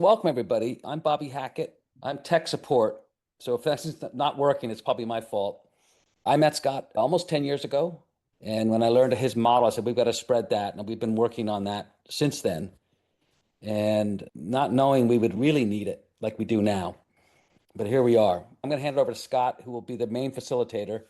Welcome, everybody. I'm Bobby Hackett. I'm tech support. So if that's not working, it's probably my fault. I met Scott almost 10 years ago. And when I learned his model, I said, we've got to spread that. And we've been working on that since then. And not knowing we would really need it like we do now. But here we are. I'm going to hand it over to Scott, who will be the main facilitator.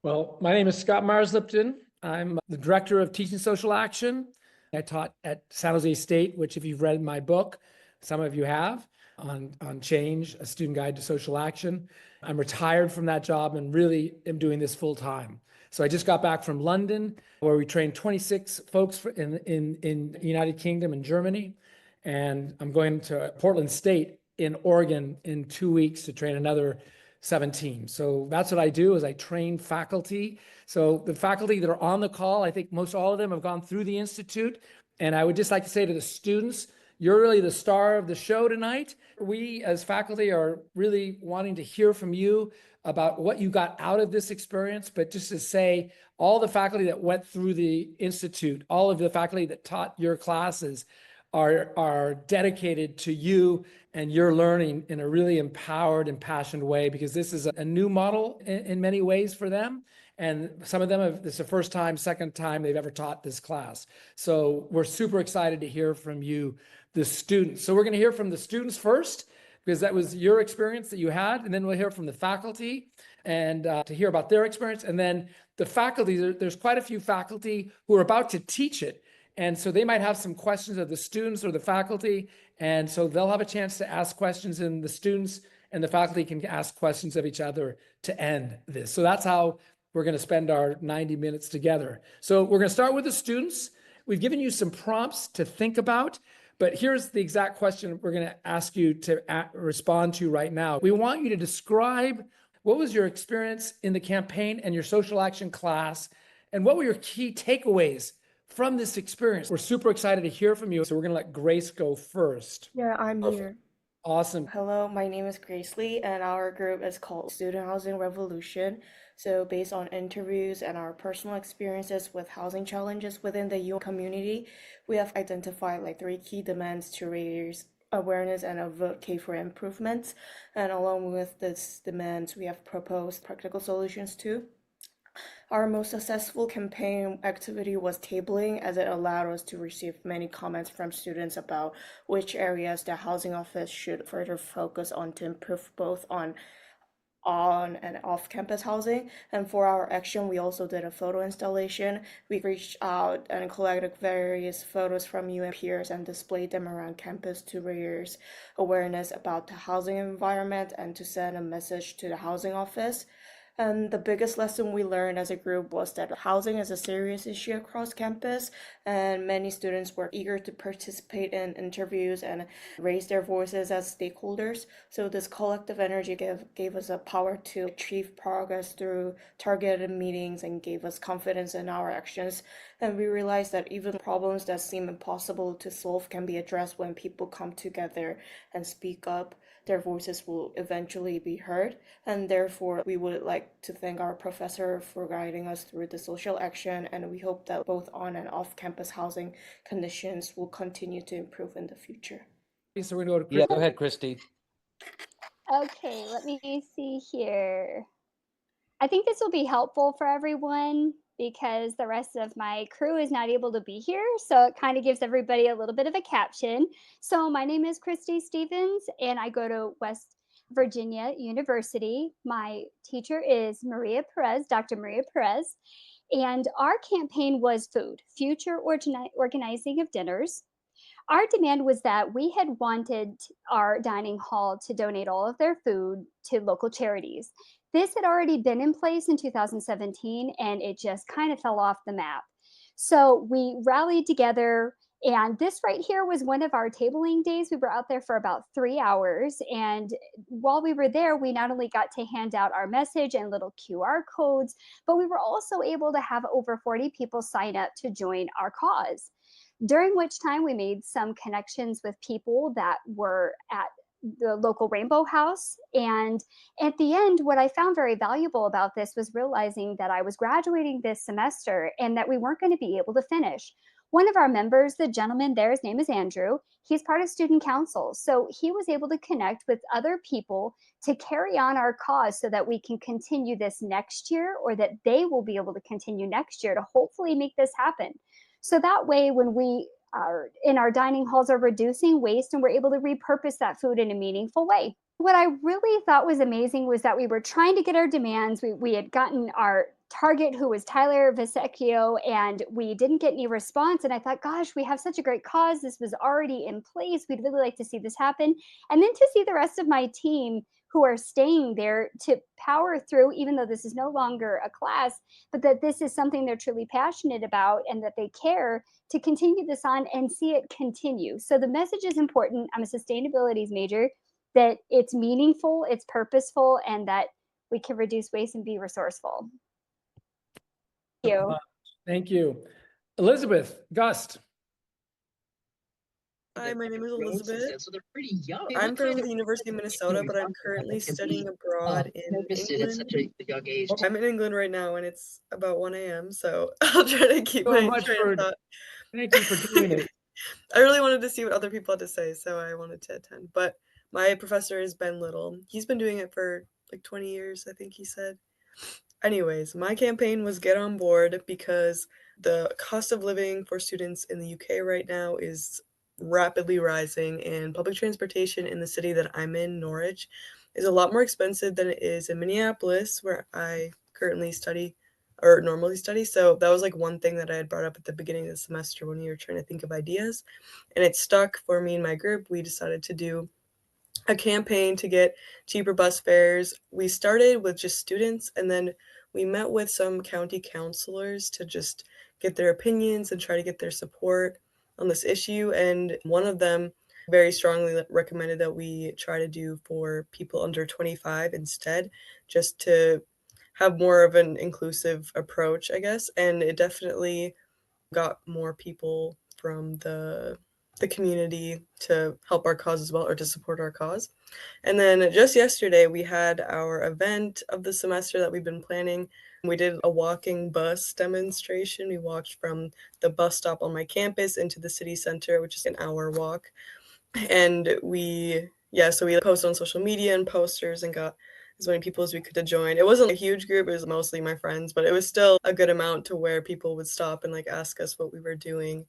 Well, my name is Scott Mars-Lipton. I'm the director of Teaching Social Action. I taught at San Jose State, which if you've read my book, some of you have, on Change, A Student Guide to Social Action. I'm retired from that job and really am doing this full time. So I just got back from London, where we trained 26 folks in the United Kingdom and Germany. And I'm going to Portland State in Oregon in 2 weeks to train another 17. So that's what I do is I train faculty. So the faculty that are on the call, I think most all of them have gone through the Institute. And I would just like to say to the students, you're really the star of the show tonight. We as faculty are really wanting to hear from you about what you got out of this experience. But just to say, all the faculty that went through the Institute, all of the faculty that taught your classes are dedicated to you and your learning in a really empowered and passionate way, because this is a new model in many ways for them. And some of them this is the first time, second time they've ever taught this class. So we're super excited to hear from you, the students. So we're going to hear from the students first, because that was your experience that you had. And then we'll hear from the faculty and to hear about their experience. And then the faculty, there's quite a few faculty who are about to teach it. And so they might have some questions of the students or the faculty. And so they'll have a chance to ask questions, and the students and the faculty can ask questions of each other to end this. So that's how we're going to spend our 90 minutes together. So we're going to start with the students. We've given you some prompts to think about, but here's the exact question we're going to ask you to respond to right now. We want you to describe what was your experience in the campaign and your social action class, and what were your key takeaways from this experience. We're super excited to hear from you. So we're going to let Grace go first. Yeah, I'm here. Awesome. Hello, my name is Grace Lee, and our group is called Student Housing Revolution. So, based on interviews and our personal experiences with housing challenges within the UN community, we have identified like 3 key demands to raise awareness and advocate for improvements. And along with these demands, we have proposed practical solutions too. Our most successful campaign activity was tabling, as it allowed us to receive many comments from students about which areas the housing office should further focus on to improve both on and off-campus housing. And for our action, we also did a photo installation. We reached out and collected various photos from UN peers and displayed them around campus to raise awareness about the housing environment and to send a message to the housing office. And the biggest lesson we learned as a group was that housing is a serious issue across campus, and many students were eager to participate in interviews and raise their voices as stakeholders. So this collective energy gave us a power to achieve progress through targeted meetings and gave us confidence in our actions. And we realized that even problems that seem impossible to solve can be addressed when people come together and speak up. Their voices will eventually be heard, and therefore we would like to thank our professor for guiding us through the social action, and we hope that both on and off-campus housing conditions will continue to improve in the future. So we're going to go to Yeah, go ahead, Christy. Okay, let me see here. I think this will be helpful for everyone because the rest of my crew is not able to be here. So it kind of gives everybody a little bit of a caption. So my name is Christy Stevens, and I go to West Virginia University. My teacher is Maria Perez, Dr. Maria Perez. And our campaign was food, future organizing of dinners. Our demand was that we had wanted our dining hall to donate all of their food to local charities. This had already been in place in 2017, and it just kind of fell off the map. So we rallied together, and this right here was one of our tabling days. We were out there for about 3 hours, and while we were there, we not only got to hand out our message and little QR codes, but we were also able to have over 40 people sign up to join our cause. During which time we made some connections with people that were at the local Rainbow House. And at the end, what I found very valuable about this was realizing that I was graduating this semester and that we weren't going to be able to finish. one of our members, the gentleman there, his name is Andrew, he's part of student council. So he was able to connect with other people to carry on our cause so that we can continue this next year, or that they will be able to continue next year to hopefully make this happen. So that way, when we are in our dining halls are reducing waste and we're able to repurpose that food in a meaningful way. What I really thought was amazing was that we were trying to get our demands. We had gotten our target, who was Tyler Visecchio, and we didn't get any response. And I thought, gosh, we have such a great cause. This was already in place. We'd really like to see this happen. And then to see the rest of my team who are staying there to power through, even though this is no longer a class, but that this is something they're truly passionate about and that they care to continue this on and see it continue. So the message is important. I'm a sustainability major, that it's meaningful, it's purposeful, and that we can reduce waste and be resourceful. Thank you. Thank you. Elizabeth Gust. Hi, my name is Elizabeth. So they're pretty young. I'm from the University of Minnesota, but I'm currently studying abroad in Noticed it at such England. a young age. I'm in England right now, and it's about 1 a.m., so I'll try to keep So my much train for- of thought. Thank you for doing it. I really wanted to see what other people had to say, so I wanted to attend. But my professor is Ben Little. He's been doing it for like 20 years, I think he said. Anyways, my campaign was get on board because the cost of living for students in the UK right now is rapidly rising, and public transportation in the city that I'm in, Norwich, is a lot more expensive than it is in Minneapolis, where I currently study or normally study. So that was like one thing that I had brought up at the beginning of the semester when we were trying to think of ideas, and it stuck for me and my group. We decided to do a campaign to get cheaper bus fares. We started with just students, and then we met with some county councilors to just get their opinions and try to get their support on this issue. And one of them very strongly recommended that we try to do for people under 25 instead, just to have more of an inclusive approach, I guess. And it definitely got more people from the community to help our cause as well, or to support our cause. And then just yesterday, we had our event of the semester that we've been planning. We did a walking bus demonstration. We walked from the bus stop on my campus into the city center, which is an hour walk. And so we posted on social media and posters and got as many people as we could to join. It wasn't a huge group, it was mostly my friends, but it was still a good amount to where people would stop and like ask us what we were doing.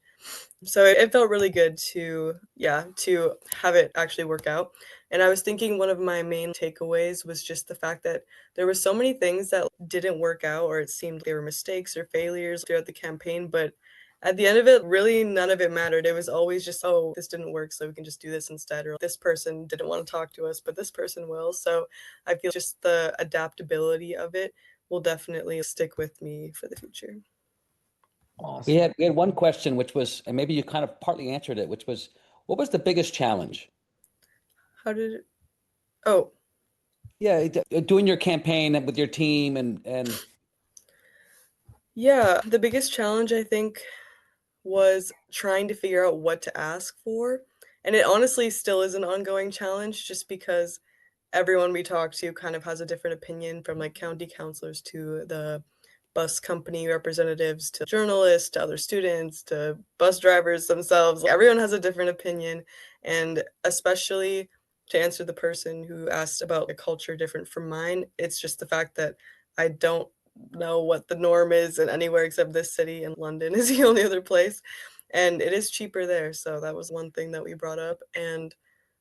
So it felt really good to have it actually work out. And I was thinking one of my main takeaways was just the fact that there were so many things that didn't work out, or it seemed they were mistakes or failures throughout the campaign, but at the end of it, really none of it mattered. It was always just, oh, this didn't work, so we can just do this instead. Or this person didn't want to talk to us, but this person will. So I feel just the adaptability of it will definitely stick with me for the future. Awesome. We had one question, which was, and maybe you kind of partly answered it, which was, what was the biggest challenge? How did it? Oh, Yeah, doing your campaign with your team and yeah, the biggest challenge I think was trying to figure out what to ask for. And it honestly still is an ongoing challenge, just because everyone we talk to kind of has a different opinion, from like county councilors to the bus company representatives to journalists to other students to bus drivers themselves. Everyone has a different opinion. And especially to answer the person who asked about a culture different from mine, it's just the fact that I don't know what the norm is in anywhere except this city, and London is the only other place. And it is cheaper there. So that was one thing that we brought up. And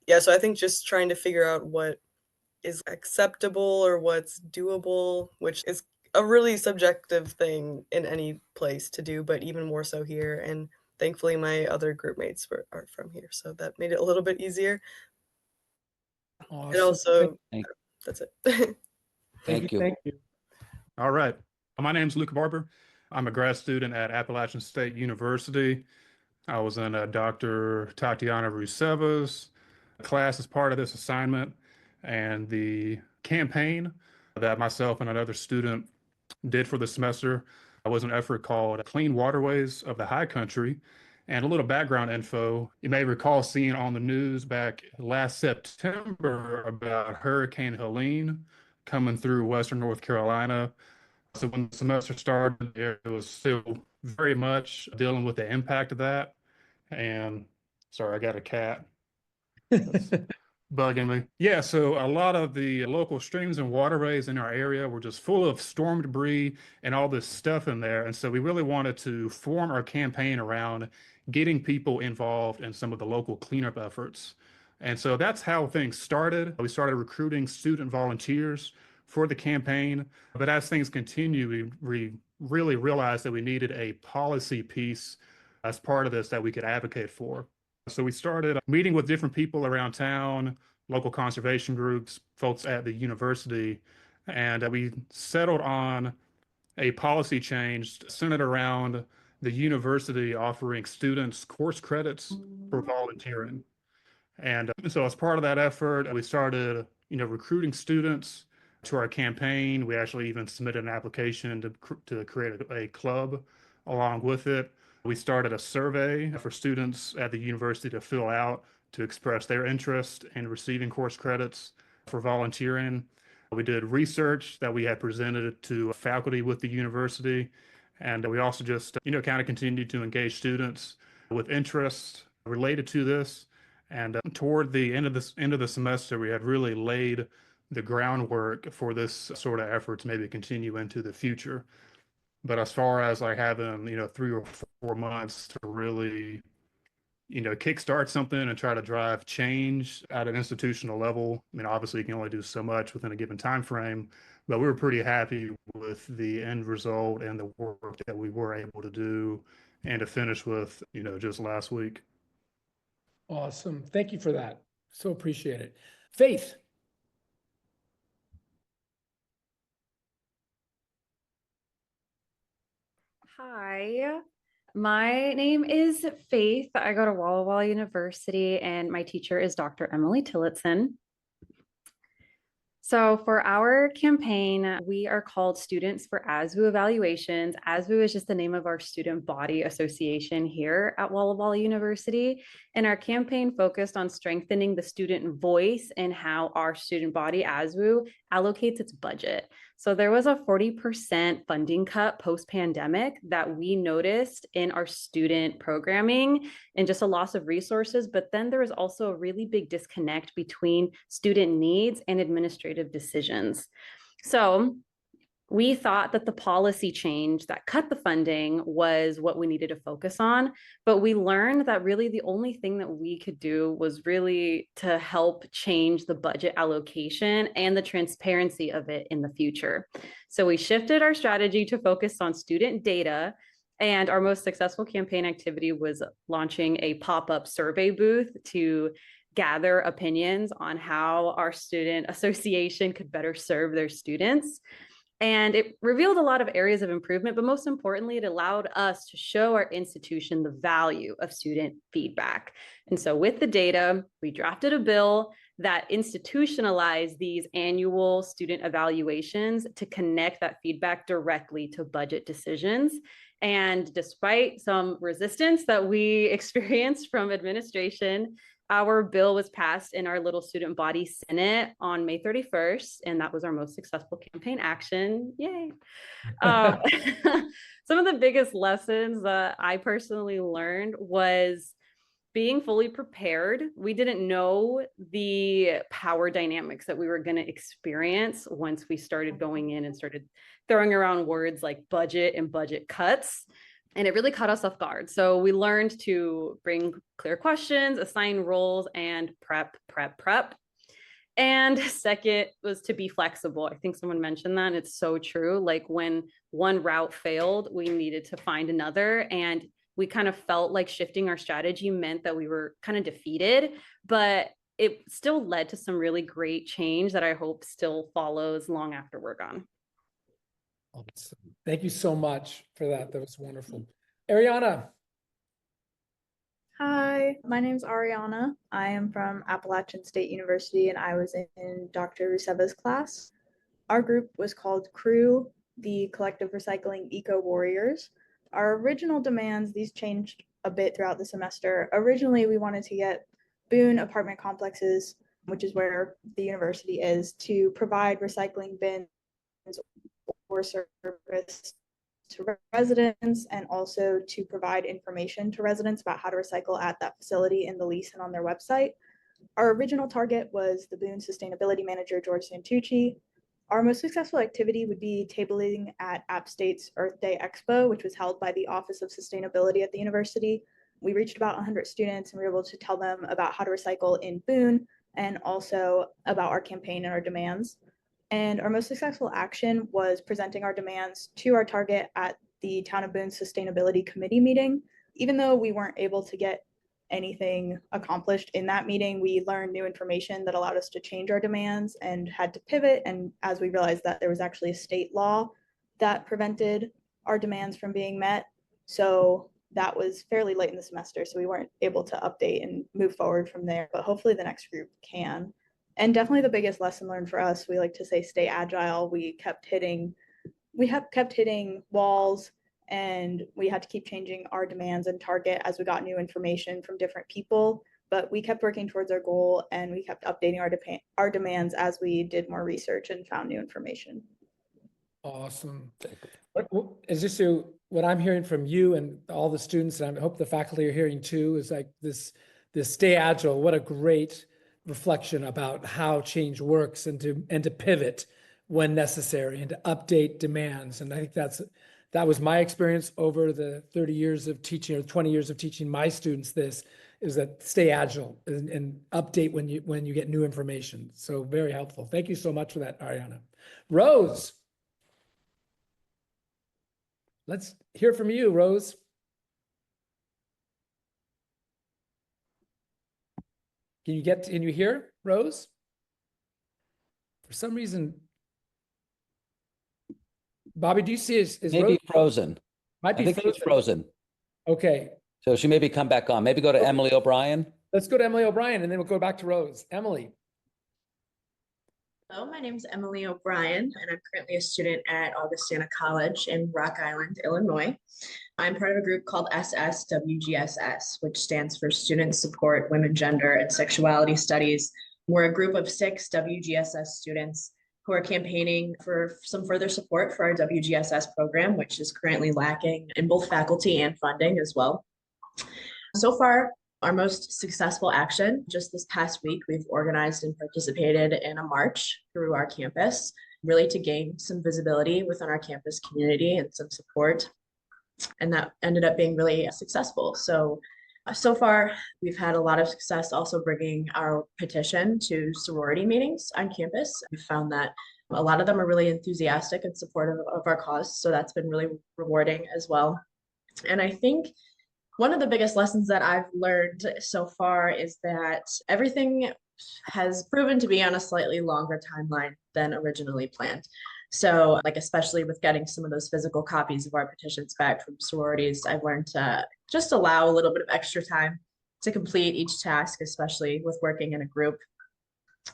yeah, so I think just trying to figure out what is acceptable or what's doable, which is a really subjective thing in any place to do, but even more so here. And thankfully my other group mates are from here, so that made it a little bit easier. And Awesome. also, Thank- that's it. thank you. Thank you. All right. My name is Luca Barber. I'm a grad student at Appalachian State University. I was in Dr. Tatiana Ruseva's class as part of this assignment, and the campaign that myself and another student did for the semester was an effort called Clean Waterways of the High Country. And a little background info, you may recall seeing on the news back last September about Hurricane Helene coming through Western North Carolina. So when the semester started, there was still very much dealing with the impact of that. And sorry, I got a cat that's bugging me. Yeah, so a lot of the local streams and waterways in our area were just full of storm debris and all this stuff in there. And so we really wanted to form our campaign around getting people involved in some of the local cleanup efforts. And so that's how things started. We started recruiting student volunteers for the campaign. But as things continue, we really realized that we needed a policy piece as part of this that we could advocate for. So we started meeting with different people around town, local conservation groups, folks at the university, and we settled on a policy change centered around the university offering students course credits for volunteering. And so as part of that effort, we started, recruiting students to our campaign. We actually even submitted an application to create a club along with it. We started a survey for students at the university to fill out to express their interest in receiving course credits for volunteering. We did research that we had presented to faculty with the university. And we also just, kind of continued to engage students with interest related to this. And toward the end of the semester, we had really laid the groundwork for this sort of effort to maybe continue into the future. But as far as like having, 3 or 4 months to really, kickstart something and try to drive change at an institutional level, I mean, obviously you can only do so much within a given time frame, but we were pretty happy with the end result and the work that we were able to do and to finish with, just last week. Awesome. Thank you for that. So appreciate it. Faith. Hi, my name is Faith. I go to Walla Walla University and my teacher is Dr. Emily Tillotson. So for our campaign, we are called Students for ASVU Evaluations. ASVU is just the name of our student body association here at Walla Walla University. And our campaign focused on strengthening the student voice and how our student body, ASVU, allocates its budget. So there was a 40% funding cut post-pandemic that we noticed in our student programming and just a loss of resources. But then there was also a really big disconnect between student needs and administrative decisions. So we thought that the policy change that cut the funding was what we needed to focus on, but we learned that really the only thing that we could do was really to help change the budget allocation and the transparency of it in the future. So we shifted our strategy to focus on student data, and our most successful campaign activity was launching a pop-up survey booth to gather opinions on how our student association could better serve their students. And it revealed a lot of areas of improvement, but most importantly, it allowed us to show our institution the value of student feedback. And so with the data, we drafted a bill that institutionalized these annual student evaluations to connect that feedback directly to budget decisions. And despite some resistance that we experienced from administration, our bill was passed in our little student body Senate on May 31st, and that was our most successful campaign action. Yay. Some of the biggest lessons that I personally learned was being fully prepared. We didn't know the power dynamics that we were going to experience once we started going in and started throwing around words like budget and budget cuts. And it really caught us off guard. So we learned to bring clear questions, assign roles, and prep. And second was to be flexible. I think someone mentioned that, and it's so true. Like when one route failed, we needed to find another. And we kind of felt like shifting our strategy meant that we were kind of defeated, but it still led to some really great change that I hope still follows long after we're gone. Awesome. Thank you so much for that. That was wonderful. Ariana. Hi, my name's Ariana. I am from Appalachian State University and I was in Dr. Ruseva's class. Our group was called CREW, the Collective Recycling Eco Warriors. Our original demands, these changed a bit throughout the semester. Originally, we wanted to get Boone apartment complexes, which is where the university is, to provide recycling bins or service to residents and also to provide information to residents about how to recycle at that facility in the lease and on their website. Our original target was the Boone Sustainability Manager, George Santucci. Our most successful activity would be tabling at App State's Earth Day Expo, which was held by the Office of Sustainability at the university. We reached about 100 students and we were able to tell them about how to recycle in Boone and also about our campaign and our demands. And our most successful action was presenting our demands to our target at the Town of Boone Sustainability Committee meeting. Even though we weren't able to get anything accomplished in that meeting, we learned new information that allowed us to change our demands and had to pivot. And as we realized that there was actually a state law that prevented our demands from being met. So that was fairly late in the semester, so we weren't able to update and move forward from there, but hopefully the next group can. And definitely the biggest lesson learned for us, we like to say stay agile. We kept hitting walls, and we had to keep changing our demands and target as we got new information from different people. But we kept working towards our goal, and we kept updating our demands as we did more research and found new information. Awesome. Is this what I'm hearing from you and all the students, and I hope the faculty are hearing too, is like this stay agile. What a great reflection about how change works, and to pivot when necessary and to update demands. And I think that was my experience over the 30 years of teaching, or 20 years of teaching my students. This is that stay agile and update when you get new information. So very helpful. Thank you so much for that, Ariana. Rose, let's hear from you, Rose. Can you hear, Rose? For some reason, Bobby, do you see is Maybe Rose frozen. might be I think frozen. she's frozen. Okay, So she maybe come back on. Maybe go to Emily O'Brien. let's go to Emily O'Brien and then we'll go back to Rose. Emily. Hello, my name is Emily O'Brien, and I'm currently a student at Augustana College in Rock Island, Illinois. I'm part of a group called SSWGSS, which stands for Student Support Women, Gender, and Sexuality Studies. We're a group of 6 WGSS students who are campaigning for some further support for our WGSS program, which is currently lacking in both faculty and funding as well. So far, our most successful action, just this past week, we've organized and participated in a march through our campus, really to gain some visibility within our campus community and some support. And that ended up being really successful. So far, we've had a lot of success also bringing our petition to sorority meetings on campus. We found that a lot of them are really enthusiastic and supportive of our cause. So that's been really rewarding as well. And I think one of the biggest lessons that I've learned so far is that everything has proven to be on a slightly longer timeline than originally planned. So, like, especially with getting some of those physical copies of our petitions back from sororities, I've learned to just allow a little bit of extra time to complete each task, especially with working in a group.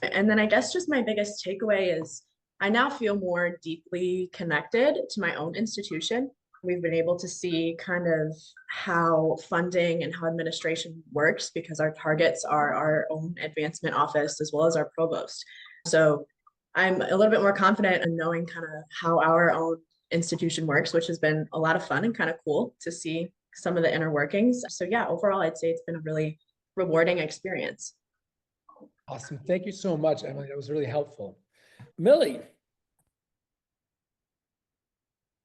And then I guess just my biggest takeaway is I now feel more deeply connected to my own institution. We've been able to see kind of how funding and how administration works because our targets are our own advancement office as well as our provost. So I'm a little bit more confident in knowing kind of how our own institution works, which has been a lot of fun and kind of cool to see some of the inner workings. So yeah, overall, I'd say it's been a really rewarding experience. Awesome. Thank you so much, Emily. That was really helpful. Millie.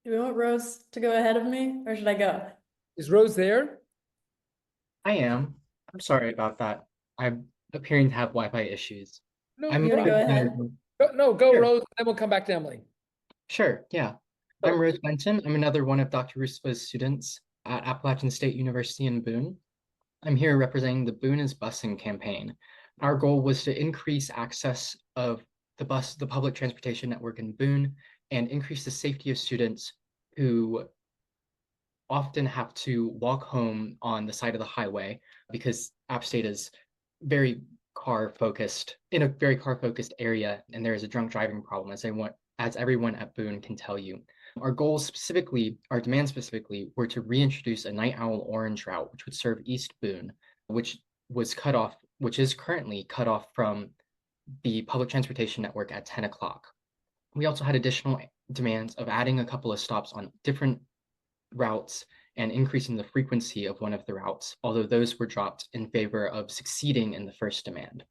Do we want Rose to go ahead of me, or should I go? Is Rose there? I am. I'm sorry about that. I'm appearing to have Wi-Fi issues. No, I'm You wanna go ahead? Go, Sure. Rose, then we'll come back to Emily. Sure, yeah. I'm Rose Benson. I'm another one of Dr. Russova's students at Appalachian State University in Boone. I'm here representing the Boone is Busing campaign. Our goal was to increase access of the public transportation network in Boone, and increase the safety of students who often have to walk home on the side of the highway because App State is very car-focused, in a very car-focused area, and there is a drunk driving problem, as everyone at Boone can tell you. Our goals specifically, our demands specifically, were to reintroduce a Night Owl Orange route, which would serve East Boone, which is currently cut off from the public transportation network at 10 o'clock. We also had additional demands of adding a couple of stops on different routes and increasing the frequency of one of the routes, although those were dropped in favor of succeeding in the first demand.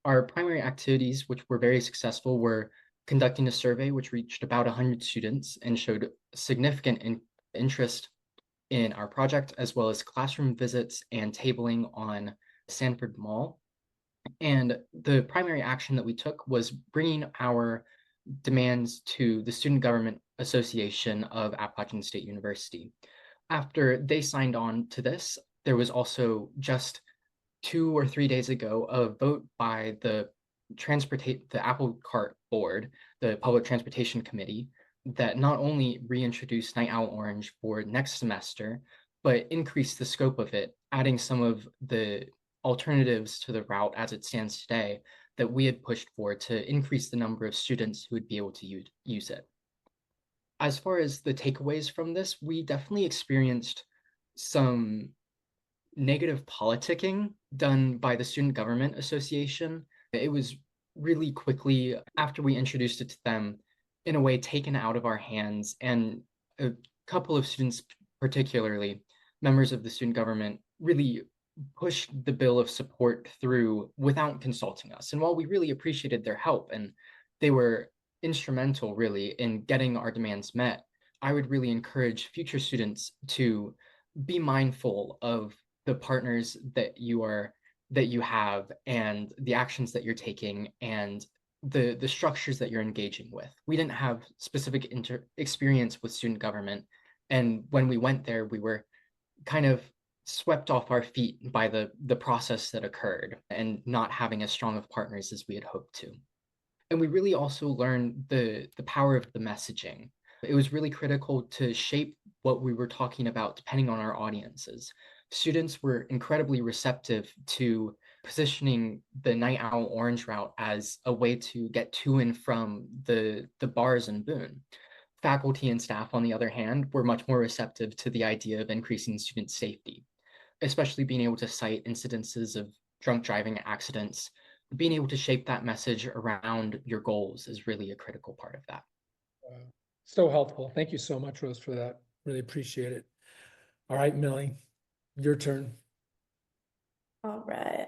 Our primary activities, which were very successful, were conducting a survey which reached about 100 students and showed significant interest in our project, as well as classroom visits and tabling on Sanford Mall. And the primary action that we took was bringing our demands to the Student Government Association of Appalachian State University. After they signed on to this, there was also just 2 or 3 days ago a vote by the Apple Cart Board, the Public Transportation Committee, that not only reintroduced Night Owl Orange for next semester, but increased the scope of it, adding some of the alternatives to the route as it stands today that we had pushed for to increase the number of students who would be able to use it. As far as the takeaways from this, we definitely experienced some negative politicking done by the Student Government Association. It was really quickly, after we introduced it to them, in a way taken out of our hands, and a couple of students, particularly members of the student government, really pushed the bill of support through without consulting us. And while we really appreciated their help and they were instrumental really in getting our demands met, I would really encourage future students to be mindful of the partners that you have and the actions that you're taking and the structures that you're engaging with. We didn't have specific experience with student government, and when we went there, we were kind of swept off our feet by the process that occurred and not having as strong of partners as we had hoped to. And we really also learned the power of the messaging. It was really critical to shape what we were talking about depending on our audiences. Students were incredibly receptive to positioning the Night Owl Orange route as a way to get to and from the bars in Boone. Faculty and staff, on the other hand, were much more receptive to the idea of increasing student safety, especially being able to cite incidences of drunk driving accidents. Being able to shape that message around your goals is really a critical part of that. So helpful. Thank you so much, Rose, for that. Really appreciate it. All right, Millie, your turn. All right.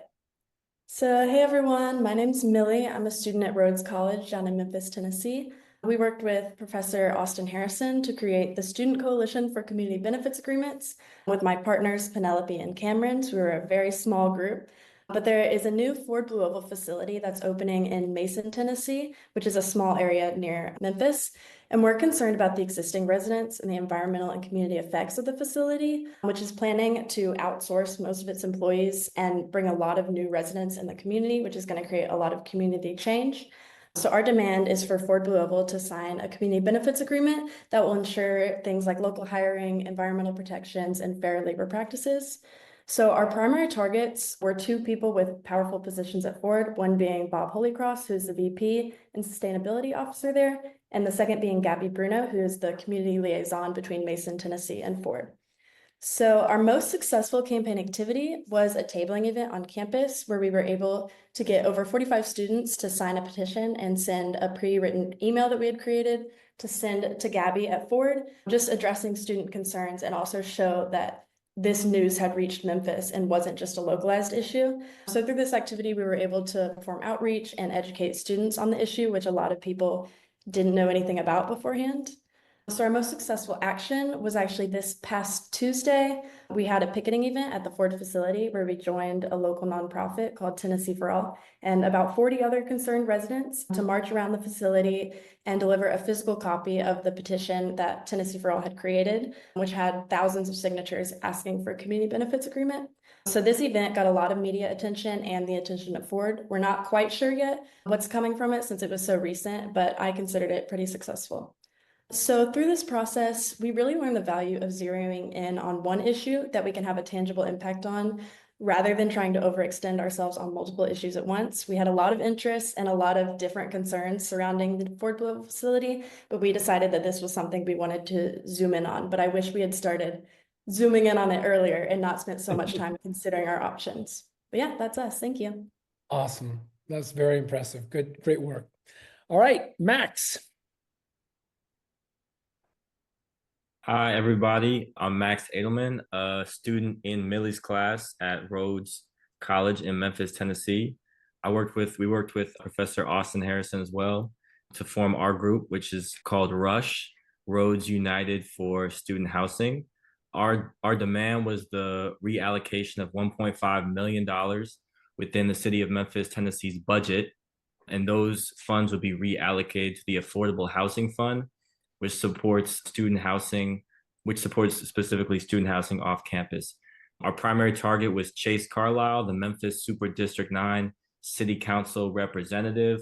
So, hey everyone, my name's Millie. I'm a student at Rhodes College down in Memphis, Tennessee. We worked with Professor Austin Harrison to create the Student Coalition for Community Benefits Agreements with my partners, Penelope and Cameron. So we were a very small group. But there is a new Ford Blue Oval facility that's opening in Mason, Tennessee, which is a small area near Memphis. And we're concerned about the existing residents and the environmental and community effects of the facility, which is planning to outsource most of its employees and bring a lot of new residents in the community, which is going to create a lot of community change. So our demand is for Ford Blue Oval to sign a community benefits agreement that will ensure things like local hiring, environmental protections, and fair labor practices. So our primary targets were 2 people with powerful positions at Ford, one being Bob Holycross, who's the VP and Sustainability Officer there, and the second being Gabby Bruno, who is the community liaison between Mason, Tennessee, and Ford. So our most successful campaign activity was a tabling event on campus where we were able to get over 45 students to sign a petition and send a pre-written email that we had created to send to Gabby at Ford, just addressing student concerns and also show that this news had reached Memphis and wasn't just a localized issue. So through this activity, we were able to perform outreach and educate students on the issue, which a lot of people didn't know anything about beforehand. So our most successful action was actually this past Tuesday. We had a picketing event at the Ford facility where we joined a local nonprofit called Tennessee for All and about 40 other concerned residents to march around the facility and deliver a physical copy of the petition that Tennessee for All had created, which had thousands of signatures asking for a community benefits agreement. So this event got a lot of media attention and the attention of Ford. We're not quite sure yet what's coming from it since it was so recent, but I considered it pretty successful. So through this process, we really learned the value of zeroing in on one issue that we can have a tangible impact on, rather than trying to overextend ourselves on multiple issues at once. We had a lot of interests and a lot of different concerns surrounding the Ford Blue Oval facility, but we decided that this was something we wanted to zoom in on. But I wish we had started zooming in on it earlier and not spent so much time considering our options. But yeah, that's us. Thank you. Awesome. That's very impressive. Good, great work. All right, Max. Hi, everybody. I'm Max Edelman, a student in Millie's class at Rhodes College in Memphis, Tennessee. We worked with Professor Austin Harrison as well to form our group, which is called RUSH, Rhodes United for Student Housing. Our demand was the reallocation of $1.5 million within the city of Memphis, Tennessee's budget, and those funds would be reallocated to the Affordable Housing Fund, which supports specifically student housing off campus. Our primary target was Chase Carlisle, the Memphis Super District 9 City Council representative.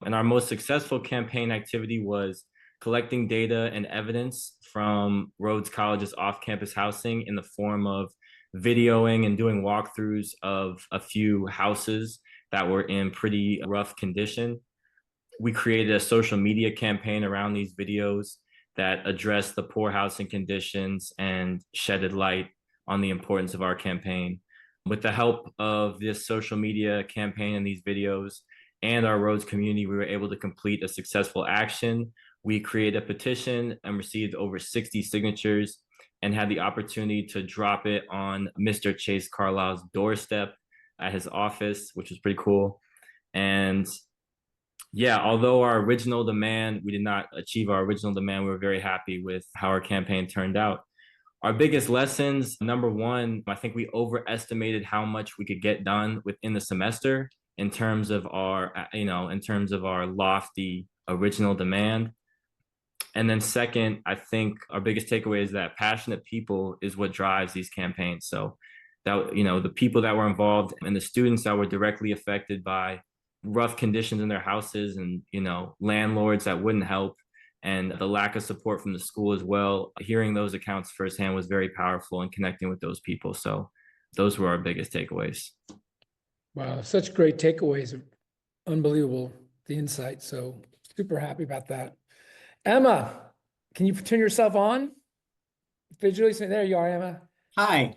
And our most successful campaign activity was collecting data and evidence from Rhodes College's off-campus housing in the form of videoing and doing walkthroughs of a few houses that were in pretty rough condition. We created a social media campaign around these videos that addressed the poor housing conditions and shedded light on the importance of our campaign. With the help of this social media campaign and these videos and our Rhodes community, we were able to complete a successful action. We created a petition and received over 60 signatures and had the opportunity to drop it on Mr. Chase Carlisle's doorstep at his office, which was pretty cool. And yeah, although we did not achieve our original demand, we were very happy with how our campaign turned out. Our biggest lessons, number one, I think we overestimated how much we could get done within the semester in terms of our lofty original demand. And then second, I think our biggest takeaway is that passionate people is what drives these campaigns. So that, the people that were involved and the students that were directly affected by rough conditions in their houses and, landlords that wouldn't help and the lack of support from the school as well. Hearing those accounts firsthand was very powerful and connecting with those people. So those were our biggest takeaways. Wow, such great takeaways. Unbelievable, the insight. So super happy about that. Emma, can you turn yourself on? Visually, so there you are, Emma. Hi.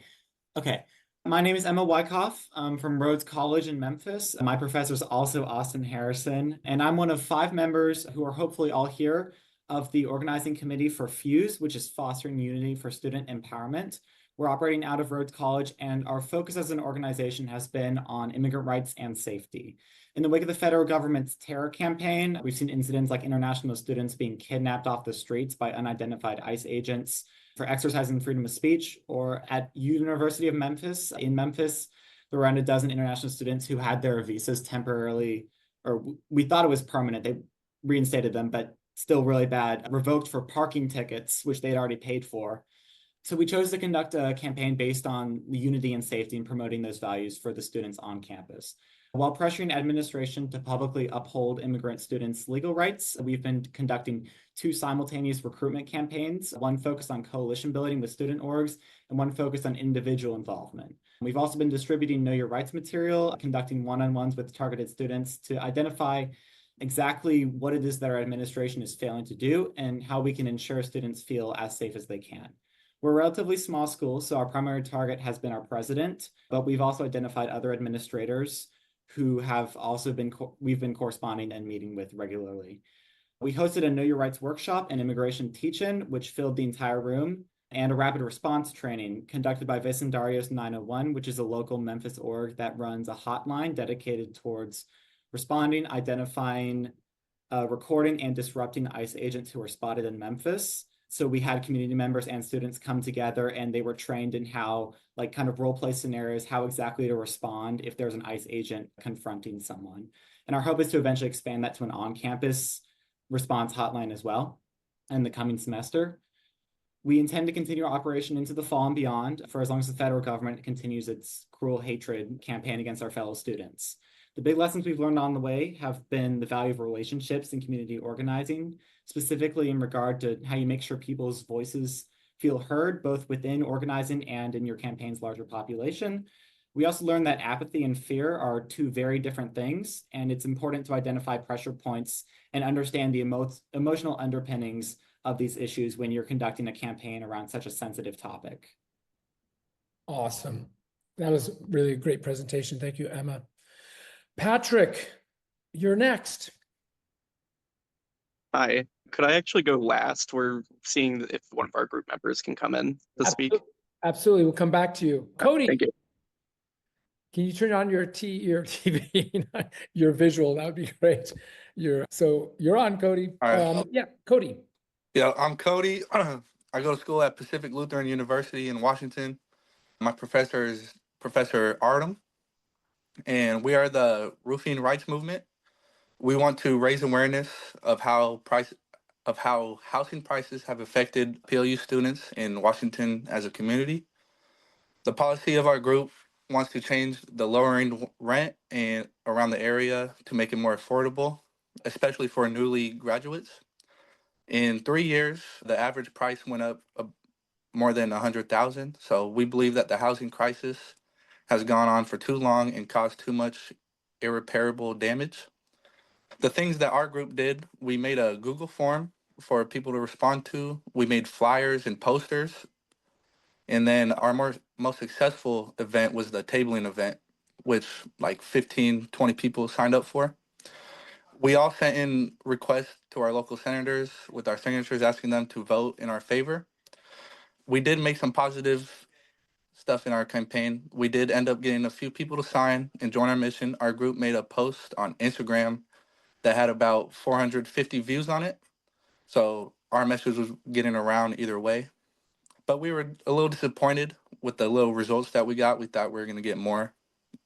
Okay. My name is Emma Wyckoff. I'm from Rhodes College in Memphis. My professor is also Austin Harrison, and I'm one of 5 members who are hopefully all here of the organizing committee for FUSE, which is Fostering Unity for Student Empowerment. We're operating out of Rhodes College, and our focus as an organization has been on immigrant rights and safety. In the wake of the federal government's terror campaign, we've seen incidents like international students being kidnapped off the streets by unidentified ICE agents for exercising freedom of speech, or at University of Memphis. In Memphis, there were around a dozen international students who had their visas temporarily, or we thought it was permanent, they reinstated them, but still really bad, revoked for parking tickets, which they'd already paid for. So we chose to conduct a campaign based on the unity and safety and promoting those values for the students on campus. While pressuring administration to publicly uphold immigrant students' legal rights, we've been conducting 2 simultaneous recruitment campaigns, one focused on coalition building with student orgs and one focused on individual involvement. We've also been distributing Know Your Rights material, conducting one-on-ones with targeted students to identify exactly what it is that our administration is failing to do and how we can ensure students feel as safe as they can. We're a relatively small school, so our primary target has been our president, but we've also identified other administrators who have also we've been corresponding and meeting with regularly. We hosted a Know Your Rights workshop and immigration teach-in, which filled the entire room, and a rapid response training conducted by Vecindarios 901, which is a local Memphis org that runs a hotline dedicated towards responding, identifying, recording, and disrupting ICE agents who are spotted in Memphis. So we had community members and students come together, and they were trained in how, kind of role play scenarios, how exactly to respond if there's an ICE agent confronting someone. And our hope is to eventually expand that to an on-campus response hotline as well in the coming semester. We intend to continue our operation into the fall and beyond for as long as the federal government continues its cruel hatred campaign against our fellow students. The big lessons we've learned on the way have been the value of relationships and community organizing, specifically in regard to how you make sure people's voices feel heard, both within organizing and in your campaign's larger population. We also learned that apathy and fear are 2 very different things, and it's important to identify pressure points and understand the emotional underpinnings of these issues when you're conducting a campaign around such a sensitive topic. Awesome. That was really a great presentation. Thank you, Emma. Patrick, you're next. Hi, Could I actually go last? We're seeing if one of our group members can come in to speak. Absolutely. We'll come back to you. Cody, Thank you. can you turn on your TV, your visual? That would be great. You're on, Cody. All right. Yeah, Cody. Yeah, I'm Cody. I go to school at Pacific Lutheran University in Washington. My professor is Professor Artem, and we are the Roofing Rights Movement. We want to raise awareness of how housing prices have affected PLU students in Washington as a community. The policy of our group wants to change the lowering rent and around the area to make it more affordable, especially for newly graduates. In 3 years, the average price went up more than 100,000. So we believe that the housing crisis has gone on for too long and caused too much irreparable damage. The things that our group did, we made a Google form for people to respond to. We made flyers and posters. And then our most successful event was the tabling event, which like 15, 20 people signed up for. We all sent in requests to our local senators with our signatures asking them to vote in our favor. We did make some positive stuff in our campaign. We did end up getting a few people to sign and join our mission. Our group made a post on Instagram that had about 450 views on it. So our message was getting around either way. But we were a little disappointed with the little results that we got. We thought we were going to get more.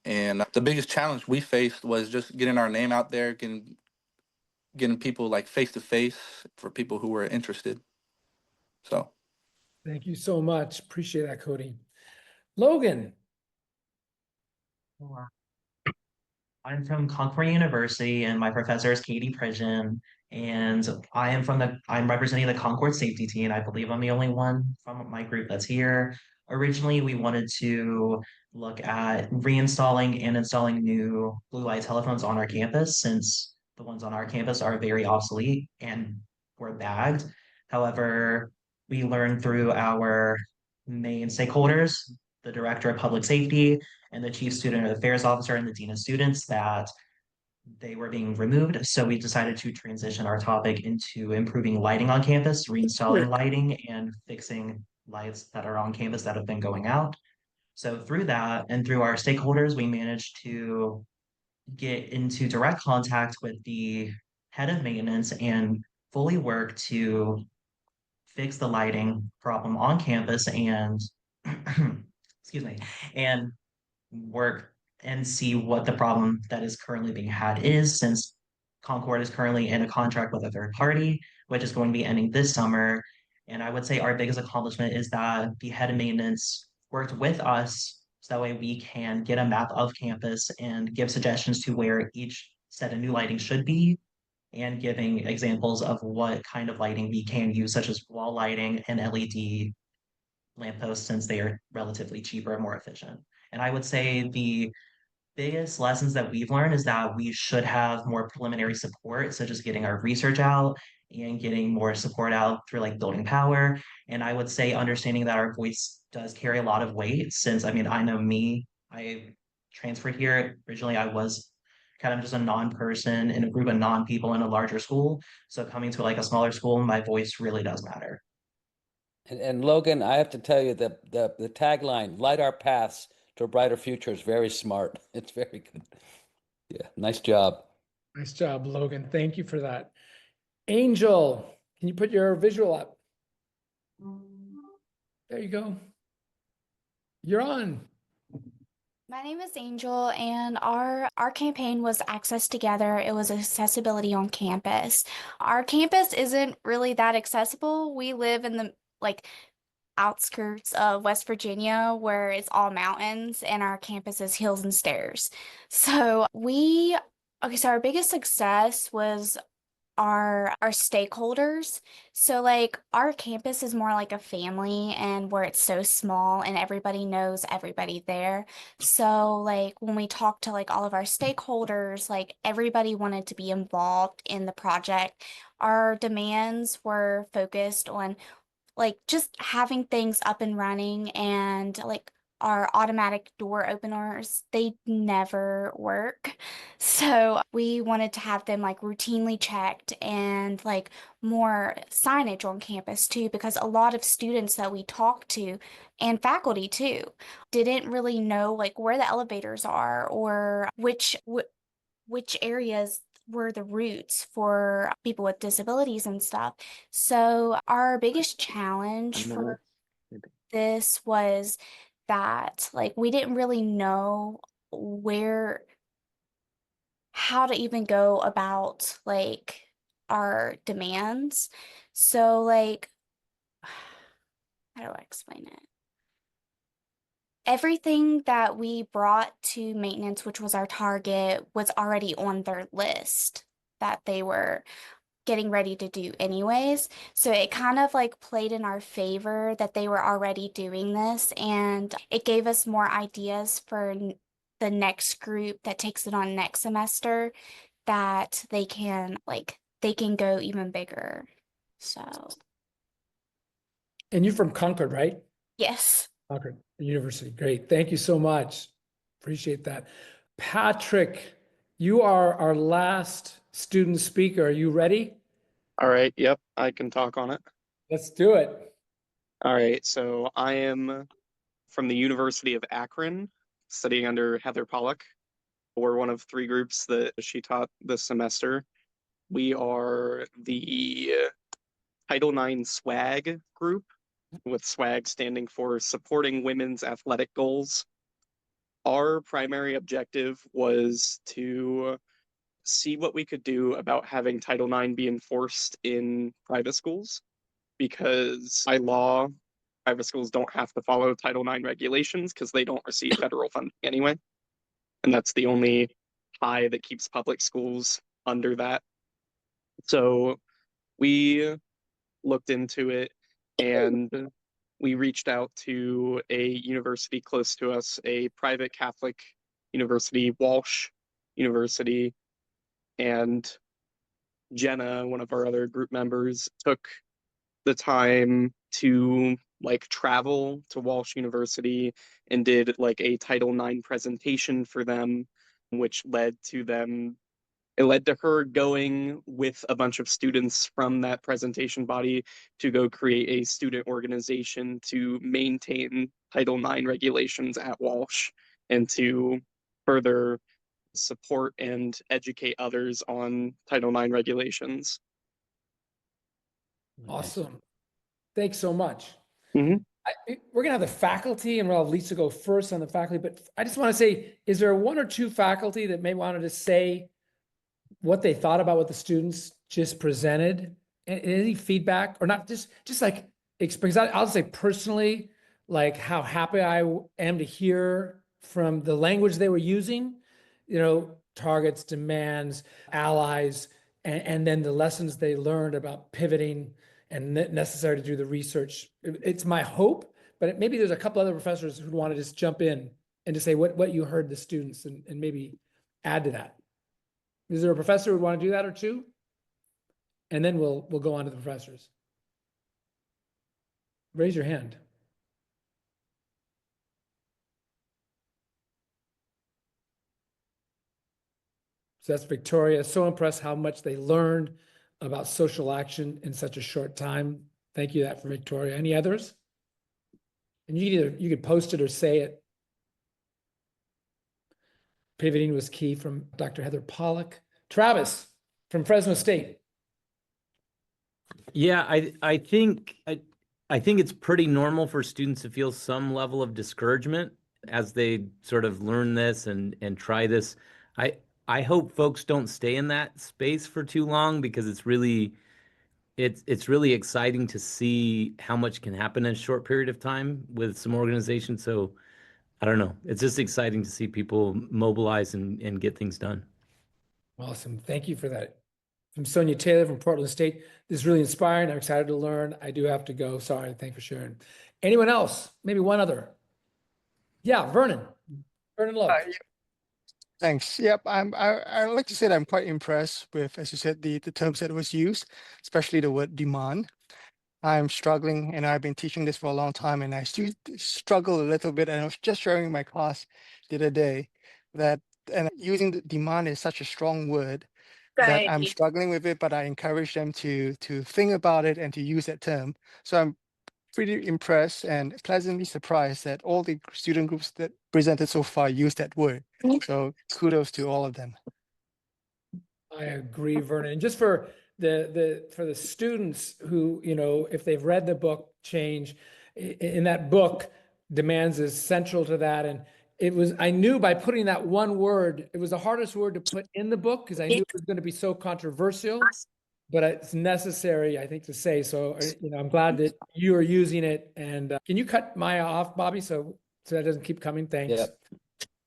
And the biggest challenge we faced was just getting our name out there, getting people like face to face for people who were interested. So Thank you so much. Appreciate that, Cody. Logan. I'm from Concord University, and my professor is Katie Pridgeon, and I'm representing the Concord safety team. I believe I'm the only one from my group that's here. Originally, we wanted to look at reinstalling and installing new blue light telephones on our campus, since the ones on our campus are very obsolete and were bagged. However, we learned through our main stakeholders, the director of public safety and the chief student affairs officer and the dean of students, that they were being removed. So we decided to transition our topic into improving lighting on campus, reinstalling lighting, and fixing lights that are on campus that have been going out. So through that and through our stakeholders, we managed to get into direct contact with the head of maintenance and fully work to fix the lighting problem on campus and excuse me, and work and see what the problem that is currently being had is, since Concord is currently in a contract with a third party, which is going to be ending this summer. And I would say our biggest accomplishment is that the head of maintenance worked with us so that way we can get a map of campus and give suggestions to where each set of new lighting should be, and giving examples of what kind of lighting we can use, such as wall lighting and LED lampposts, since they are relatively cheaper and more efficient. And I would say the biggest lessons that we've learned is that we should have more preliminary support, such as getting our research out and getting more support out through like building power. And I would say understanding that our voice does carry a lot of weight, since I mean, I know me, I transferred here. Originally, I was kind of just a non-person in a group of non-people in a larger school. So coming to like a smaller school, my voice really does matter. And Logan, I have to tell you that the tagline, light our paths to a brighter future, is very smart. It's very good. Yeah, nice job. Nice job, Logan. Thank you for that. Angel, can you put your visual up? There you go. You're on. My name is Angel, and our campaign was Access Together. It was accessibility on campus. Our campus isn't really that accessible. We live in the outskirts of West Virginia, where it's all mountains, and our campus is hills and stairs. So our biggest success was our stakeholders. So our campus is more like a family, and where it's so small and everybody knows everybody there. So when we talked to all of our stakeholders, everybody wanted to be involved in the project. Our demands were focused on just having things up and running and our automatic door openers, they never work. So we wanted to have them like routinely checked and like more signage on campus too, because a lot of students that we talked to and faculty too didn't really know like where the elevators are or which areas were the routes for people with disabilities and stuff. So our biggest challenge for this was that like we didn't really know how to even go about like our demands. So like how do I explain it? Everything that we brought to maintenance, which was our target, was already on their list that they were getting ready to do anyways. So it kind of like played in our favor that they were already doing this, and it gave us more ideas for the next group that takes it on next semester, that they can go even bigger. So And you're from Concord, right? yes. Concord University. Great. Thank you so much. Appreciate that. Patrick, you are our last student speaker. Are you ready? All right, yep, I can talk on it. Let's do it. All right, so I am from the University of Akron, studying under Heather Pollock. We're one of 3 groups that she taught this semester. We are the Title IX SWAG group, with SWAG standing for Supporting Women's Athletic Goals. Our primary objective was to see what we could do about having Title IX be enforced in private schools, because by law, private schools don't have to follow Title IX regulations because they don't receive federal funding anyway. And that's the only tie that keeps public schools under that. So we looked into it, and we reached out to a university close to us, a private Catholic university, Walsh University, and Jenna, one of our other group members, took the time to like travel to Walsh University and did like a Title IX presentation for them, which led to her going with a bunch of students from that presentation body to go create a student organization to maintain Title IX regulations at Walsh and to further support and educate others on Title IX regulations. Awesome. Thanks so much. Mhm. We're going to have the faculty, and we'll have Lisa go first on the faculty, but I just want to say, is there 1 or 2 faculty that may wanted to say what they thought about what the students just presented? Any feedback, or not just like experience? I'll say personally, like how happy I am to hear from the language they were using, targets, demands, allies, and then the lessons they learned about pivoting and necessary to do the research. It's my hope, but maybe there's a couple other professors who want to just jump in and to say what you heard the students and maybe add to that. Is there a professor who would want to do that, or 2? And then we'll go on to the professors. Raise your hand. So that's Victoria. So impressed how much they learned about social action in such a short time. Thank you for Victoria. Any others? And you could post it or say it. Pivoting was key from Dr. Heather Pollock. Travis from Fresno State. Yeah, I think it's pretty normal for students to feel some level of discouragement as they sort of learn this and try this. I hope folks don't stay in that space for too long, because it's really exciting to see how much can happen in a short period of time with some organization. So I don't know. It's just exciting to see people mobilize and get things done. Awesome. Thank you for that. From Sonia Taylor from Portland State. This is really inspiring. I'm excited to learn. I do have to go. Sorry. Thanks for sharing. Anyone else? Maybe one other. Yeah, Vernon. Vernon Love. Thanks. Yep. I like to say that I'm quite impressed with, as you said, the terms that was used, especially the word demand. I'm struggling, and I've been teaching this for a long time, and I still struggle a little bit. And I was just sharing in my class the other day that, and using the demand is such a strong word that I'm struggling with it, but I encourage them to think about it and to use that term. So I'm pretty impressed and pleasantly surprised that all the student groups that presented so far use that word. So kudos to all of them. I agree, Vernon. And just for the students who, if they've read the book Change, in that book, demands is central to that. And I knew by putting that one word, it was the hardest word to put in the book because I knew it was going to be so controversial, but it's necessary, I think, to say. So, I'm glad that you are using it. And can you cut Maya off, Bobby, so that doesn't keep coming? Thanks.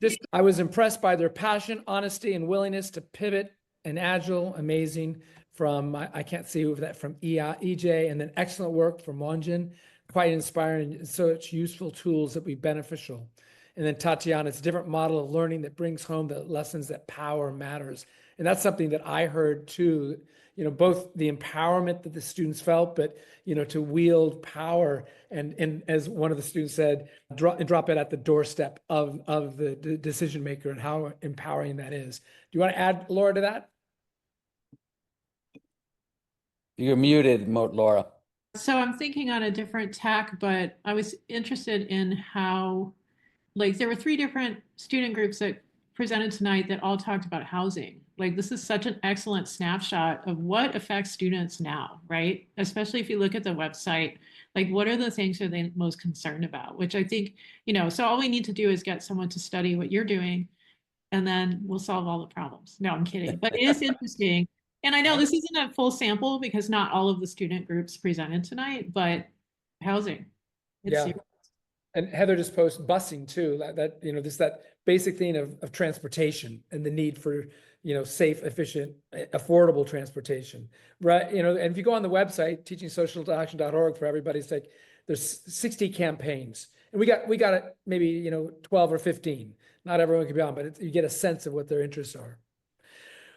Yep. I was impressed by their passion, honesty, and willingness to pivot and agile, amazing. From, I can't see who that from EJ, and then excellent work from Wanjin, quite inspiring, and such useful tools that be beneficial. And then Tatiana, it's a different model of learning that brings home the lessons that power matters. And that's something that I heard too, both the empowerment that the students felt, but, to wield power. And as one of the students said, drop it at the doorstep of the decision maker, and how empowering that is. Do you want to add, Laura, to that? You're muted, Laura. So I'm thinking on a different tack, but I was interested in how, there were 3 different student groups that presented tonight that all talked about housing. This is such an excellent snapshot of what affects students now, right? Especially if you look at the website, what are the things are they most concerned about? Which I think, so all we need to do is get someone to study what you're doing, and then we'll solve all the problems. No, I'm kidding. But it is interesting. And I know this isn't a full sample because not all of the student groups presented tonight, but housing. Yeah. And Heather just posted busing too, that basic thing of transportation and the need for, safe, efficient, affordable transportation, right? And if you go on the website, teachingsocialaction.org, for everybody's sake, there's 60 campaigns, and we got maybe, 12 or 15. Not everyone can be on, but you get a sense of what their interests are.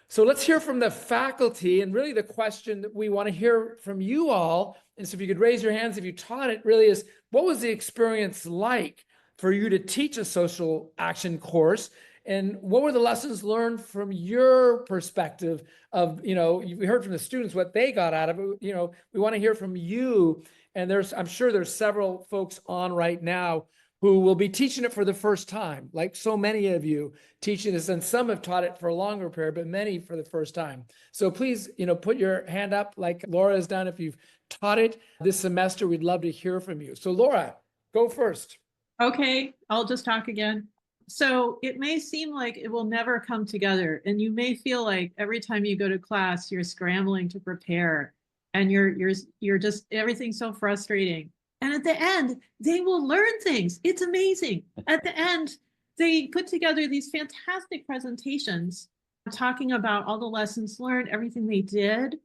So let's hear from the faculty, and really the question that we want to hear from you all, and so if you could raise your hands if you taught it, really is, what was the experience like for you to teach a social action course? And what were the lessons learned from your perspective of, we heard from the students what they got out of it, we want to hear from you. And I'm sure there's several folks on right now who will be teaching it for the first time, like so many of you teaching this, and some have taught it for a longer period, but many for the first time. So please, put your hand up like Laura has done. If you've taught it this semester, we'd love to hear from you. So Laura, go first. Okay, I'll just talk again. So it may seem like it will never come together, and you may feel like every time you go to class, you're scrambling to prepare, and you're just, everything's so frustrating. And at the end, they will learn things. It's amazing. At the end, they put together these fantastic presentations talking about all the lessons learned, everything they did.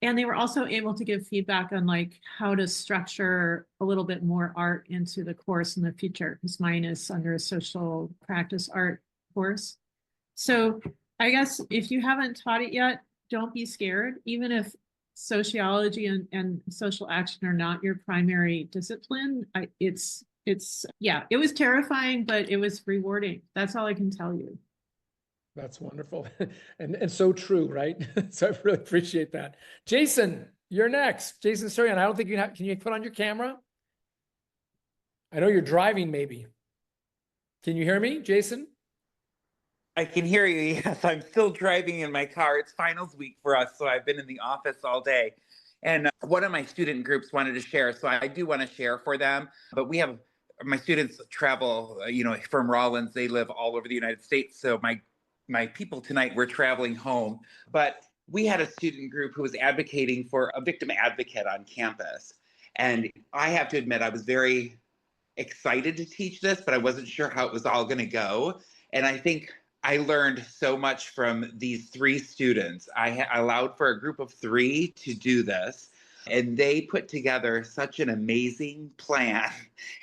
And they were also able to give feedback on how to structure a little bit more art into the course in the future, because mine is under a social practice art course. So I guess if you haven't taught it yet, don't be scared. Even if sociology and social action are not your primary discipline, it was terrifying, but it was rewarding. That's all I can tell you. That's wonderful. and so true, right? So I really appreciate that. Jason, you're next. Jason Surian, I don't think can you put on your camera? I know you're driving maybe. Can you hear me, Jason? I can hear you. Yes, I'm still driving in my car. It's finals week for us, so I've been in the office all day. And one of my student groups wanted to share, so I do want to share for them. But my students travel, from Rollins. They live all over the United States. So my people tonight were traveling home. But we had a student group who was advocating for a victim advocate on campus. And I have to admit, I was very excited to teach this, but I wasn't sure how it was all going to go. And I think I learned so much from these 3 students. I allowed for a group of 3 to do this, and they put together such an amazing plan,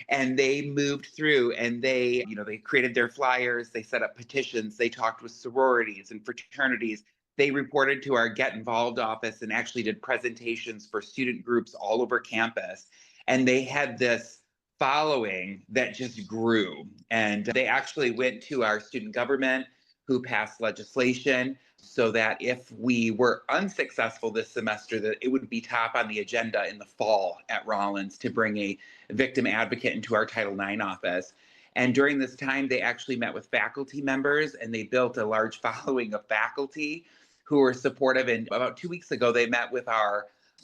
and they moved through, and they created their flyers, they set up petitions, they talked with sororities and fraternities, they reported to our Get Involved office and actually did presentations for student groups all over campus. And they had this following that just grew. And they actually went to our student government, who passed legislation so that if we were unsuccessful this semester, that it would be top on the agenda in the fall at Rollins to bring a victim advocate into our Title IX office. And during this time, they actually met with faculty members, and they built a large following of faculty who were supportive. And about 2 weeks ago, they met with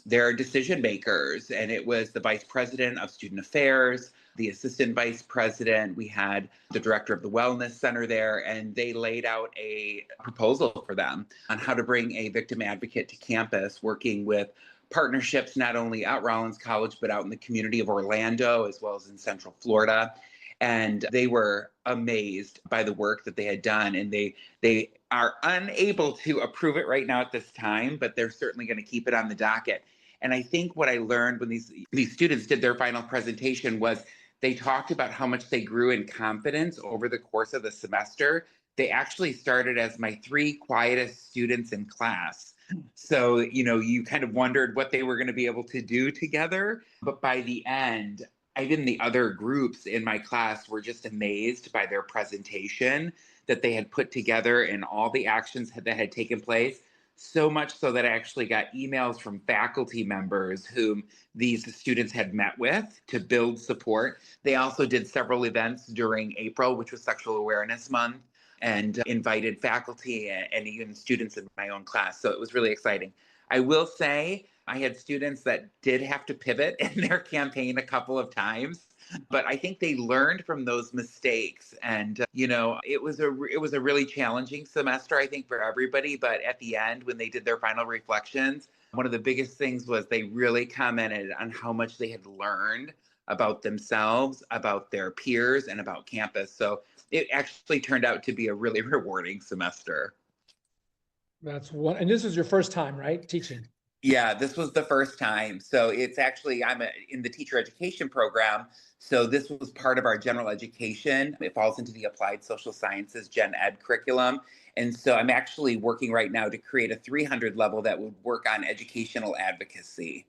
their decision makers, and it was the vice president of student affairs, the assistant vice president. We had the director of the wellness center there, and they laid out a proposal for them on how to bring a victim advocate to campus, working with partnerships not only at Rollins College, but out in the community of Orlando, as well as in Central Florida. And they were amazed by the work that they had done. And they are unable to approve it right now at this time, but they're certainly going to keep it on the docket. And I think what I learned when these students did their final presentation was they talked about how much they grew in confidence over the course of the semester. They actually started as my 3 quietest students in class. So, you kind of wondered what they were going to be able to do together. But by the end, even the other groups in my class were just amazed by their presentation that they had put together and all the actions that had taken place. So much so that I actually got emails from faculty members whom these students had met with to build support. They also did several events during April, which was Sexual Awareness Month, and invited faculty and even students in my own class. So it was really exciting. I will say I had students that did have to pivot in their campaign a couple of times, but I think they learned from those mistakes. And, it was a really challenging semester, I think, for everybody. But at the end, when they did their final reflections, one of the biggest things was they really commented on how much they had learned about themselves, about their peers, and about campus. So it actually turned out to be a really rewarding semester. That's one. And this is your first time, right? Teaching. Yeah, this was the first time. So it's actually, I'm in the teacher education program. So this was part of our general education. It falls into the applied social sciences gen ed curriculum. And so I'm actually working right now to create a 300 level that would work on educational advocacy.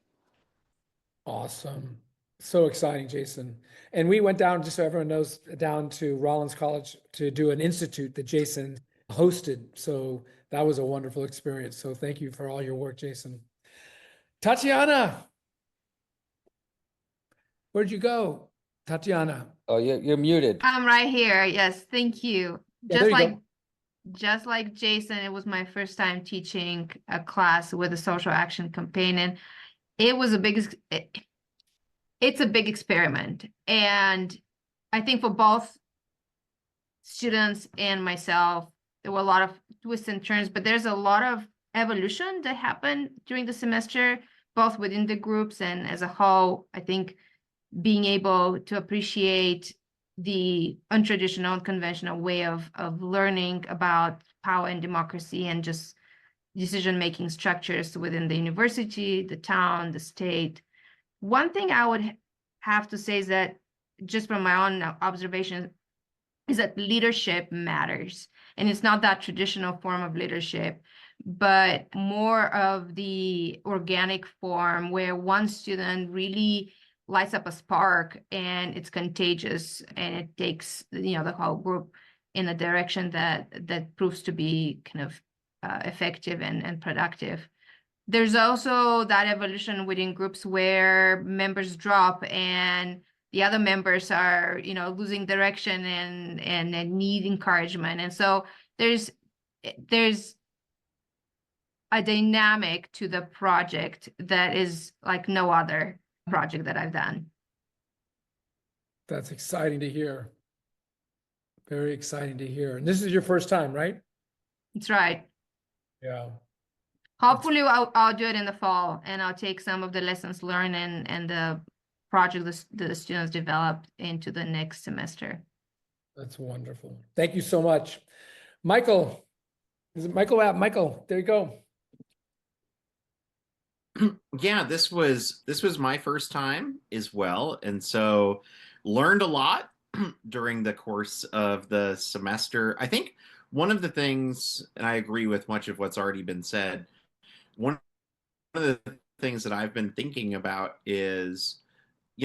Awesome. So exciting, Jason. And we went down, just so everyone knows, down to Rollins College to do an institute that Jason hosted. So that was a wonderful experience. So thank you for all your work, Jason. Tatiana, where'd you go? Tatiana. Oh, you're muted. I'm right here. Yes, thank you. Yeah, there you go. Just like Jason, it was my first time teaching a class with a social action campaign, and it was it's a big experiment. And I think for both students and myself, there were a lot of twists and turns, but there's a lot of evolution that happened during the semester, both within the groups and as a whole. I think being able to appreciate the untraditional, unconventional way of learning about power and democracy and just decision-making structures within the university, the town, the state. One thing I would have to say is that, just from my own observation, is that leadership matters. And it's not that traditional form of leadership, but more of the organic form where one student really lights up a spark and it's contagious and it takes, the whole group in a direction that proves to be kind of effective and productive. There's also that evolution within groups where members drop and the other members are, losing direction and need encouragement. And so there's a dynamic to the project that is like no other project that I've done. That's exciting to hear. Very exciting to hear. And this is your first time, right? That's right. Yeah. Hopefully I'll do it in the fall, and I'll take some of the lessons learned and the project the students developed into the next semester. That's wonderful. Thank you so much. Michael, is it Michael? Michael, there you go. Yeah, this was my first time as well, and so learned a lot during the course of the semester. I think one of the things, and I agree with much of what's already been said, one of the things that I've been thinking about is,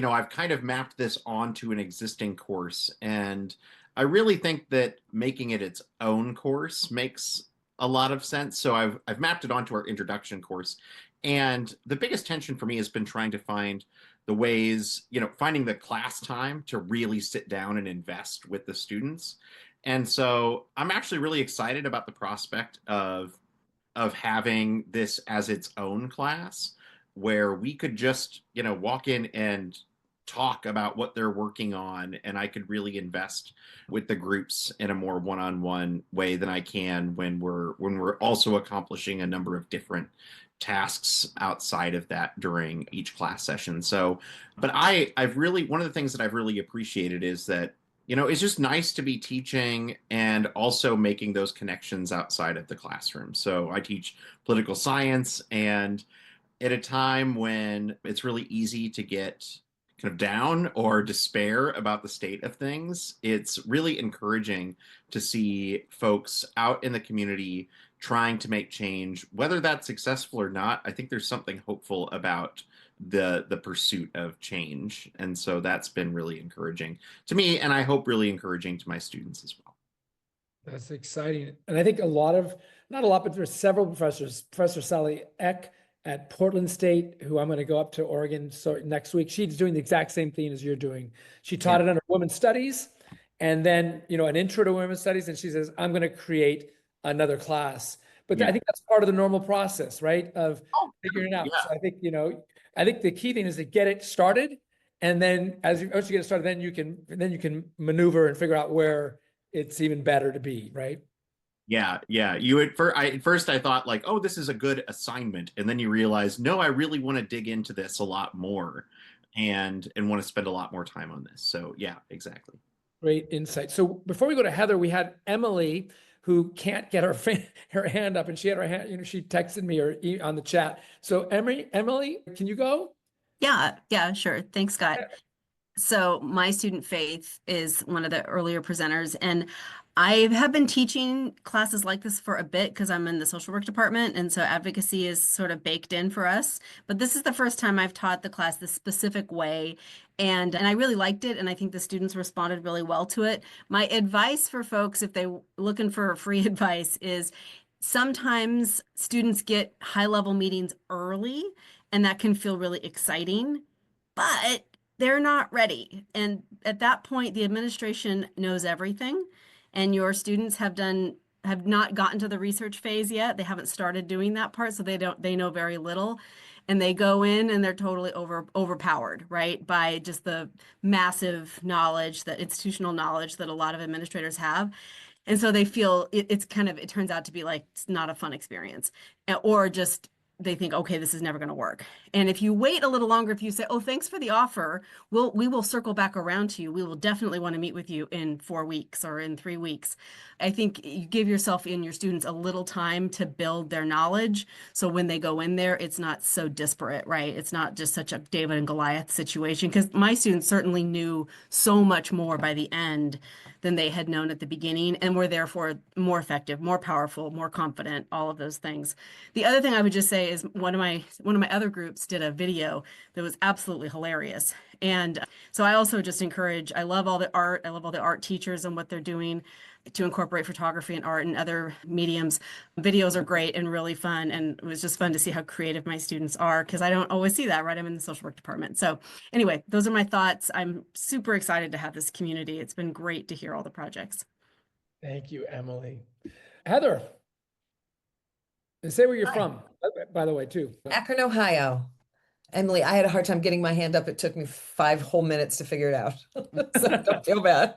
I've kind of mapped this onto an existing course, and I really think that making it its own course makes a lot of sense. So I've mapped it onto our introduction course. And the biggest tension for me has been trying to find the ways, finding the class time to really sit down and invest with the students. And so I'm actually really excited about the prospect of having this as its own class where we could just, walk in and talk about what they're working on, and I could really invest with the groups in a more one-on-one way than I can when we're also accomplishing a number of different tasks outside of that during each class session. So, but I've really, one of the things that I've really appreciated is that, it's just nice to be teaching and also making those connections outside of the classroom. So I teach political science, and at a time when it's really easy to get kind of down or despair about the state of things, it's really encouraging to see folks out in the community trying to make change. Whether that's successful or not, I think there's something hopeful about the pursuit of change. And so that's been really encouraging to me, and I hope really encouraging to my students as well. That's exciting. And I think not a lot, but there's several professors, Professor Sally Eck at Portland State, who I'm going to go up to Oregon next week. She's doing the exact same thing as you're doing. She taught it under women's studies, and then, an intro to women's studies. And she says, I'm going to create another class. But I think that's part of the normal process, right? Of figuring it out. So I think, I think the key thing is to get it started. And then once you get it started, then you can maneuver and figure out where it's even better to be, right? Yeah. At first I thought like, oh, this is a good assignment. And then you realize, no, I really want to dig into this a lot more and want to spend a lot more time on this. So yeah, exactly. Great insight. So before we go to Heather, we had Emily, who can't get her hand up, and she had her hand, she texted me or on the chat. So Emily, can you go? Yeah, sure. Thanks, Scott. So my student Faith is one of the earlier presenters, and I have been teaching classes like this for a bit because I'm in the social work department, and so advocacy is sort of baked in for us. But this is the first time I've taught the class this specific way, and I really liked it, and I think the students responded really well to it. My advice for folks, if they're looking for free advice, is sometimes students get high-level meetings early, and that can feel really exciting, but they're not ready. And at that point, the administration knows everything, and your students have not gotten to the research phase yet. They haven't started doing that part, so they know very little. And they go in and they're totally overpowered, right? By just the massive knowledge, the institutional knowledge that a lot of administrators have. And so they feel it turns out to be like, it's not a fun experience, or just they think, okay, this is never going to work. And if you wait a little longer, if you say, oh, thanks for the offer, we will circle back around to you. We will definitely want to meet with you in 4 weeks or in 3 weeks. I think you give yourself and your students a little time to build their knowledge. So when they go in there, it's not so disparate, right? It's not just such a David and Goliath situation, because my students certainly knew so much more by the end than they had known at the beginning, and were therefore more effective, more powerful, more confident, all of those things. The other thing I would just say is one of my other groups did a video that was absolutely hilarious. And so I also just encourage, I love all the art. I love all the art teachers and what they're doing to incorporate photography and art and other mediums. Videos are great and really fun. And it was just fun to see how creative my students are, because I don't always see that, right? I'm in the social work department. So anyway, those are my thoughts. I'm super excited to have this community. It's been great to hear all the projects. Thank you, Emily. Heather, and say where you're from, by the way, too. Akron, Ohio. Emily, I had a hard time getting my hand up. It took me 5 whole minutes to figure it out. So don't feel bad.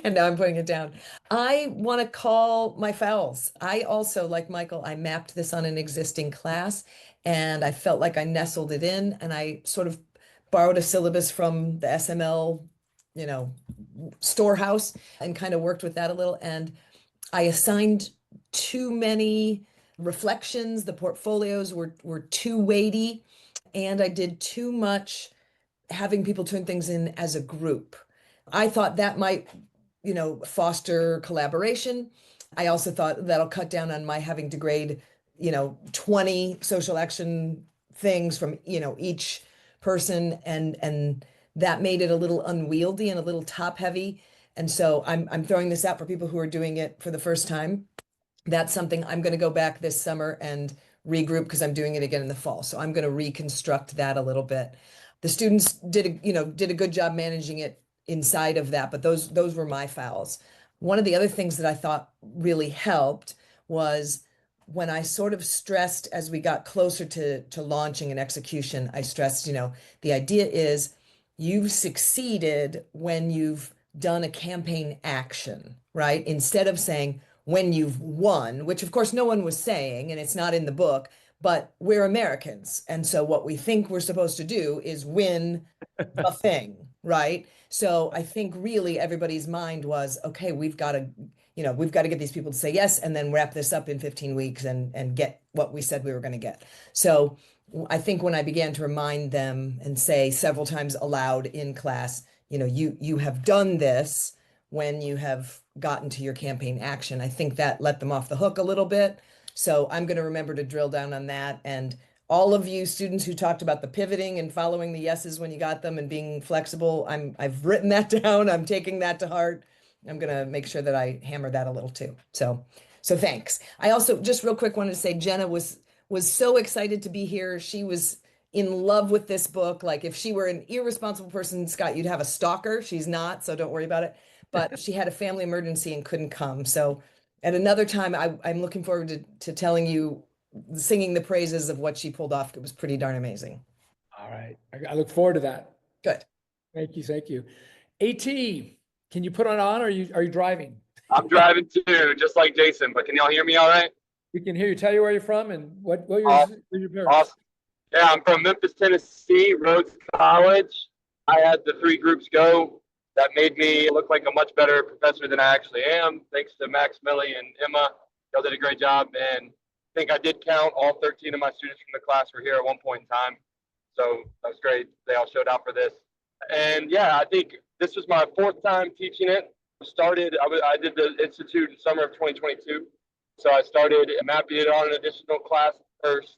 And now I'm putting it down. I want to call my fouls. I also, like Michael, I mapped this on an existing class, and I felt like I nestled it in, and I sort of borrowed a syllabus from the SML, storehouse, and kind of worked with that a little. And I assigned too many reflections. The portfolios were too weighty. And I did too much having people turn things in as a group. I thought that might, foster collaboration. I also thought that'll cut down on my having to grade, 20 social action things from, each person, and that made it a little unwieldy and a little top heavy. And so I'm throwing this out for people who are doing it for the first time. That's something I'm going to go back this summer and regroup, because I'm doing it again in the fall. So I'm going to reconstruct that a little bit. The students did a good job managing it inside of that, but those were my fouls. One of the other things that I thought really helped was when I sort of stressed, as we got closer to launching and execution, I stressed, the idea is you've succeeded when you've done a campaign action, right? Instead of saying when you've won, which of course no one was saying, and it's not in the book, but we're Americans. And so what we think we're supposed to do is win the thing, right? So I think really everybody's mind was, okay, we've got to get these people to say yes, and then wrap this up in 15 weeks and get what we said we were going to get. So I think when I began to remind them and say several times aloud in class, you have done this when you have gotten to your campaign action, I think that let them off the hook a little bit. So I'm going to remember to drill down on that. And all of you students who talked about the pivoting and following the yeses when you got them and being flexible, I've written that down. I'm taking that to heart. I'm going to make sure that I hammer that a little too. So thanks. I also just real quick wanted to say Jenna was so excited to be here. She was in love with this book. Like if she were an irresponsible person, Scott, you'd have a stalker. She's not, so don't worry about it. But she had a family emergency and couldn't come. So at another time, I'm looking forward to telling you, singing the praises of what she pulled off. It was pretty darn amazing. All right. I look forward to that. Good. Thank you. Thank you. AT, can you put it on? Or are you driving? I'm driving too, just like Jason, but can y'all hear me all right? We can hear you. Tell you where you're from and what your Awesome. parents. Awesome. Yeah, I'm from Memphis, Tennessee, Rhodes College. I had the 3 groups go. That made me look like a much better professor than I actually am. Thanks to Max, Millie, and Emma. Y'all did a great job. And I think I did count all 13 of my students from the class were here at one point in time. So that was great. They all showed out for this. And yeah, I think this was my 4th time teaching it. I did the Institute in summer of 2022. So I started mapping it on an additional class first.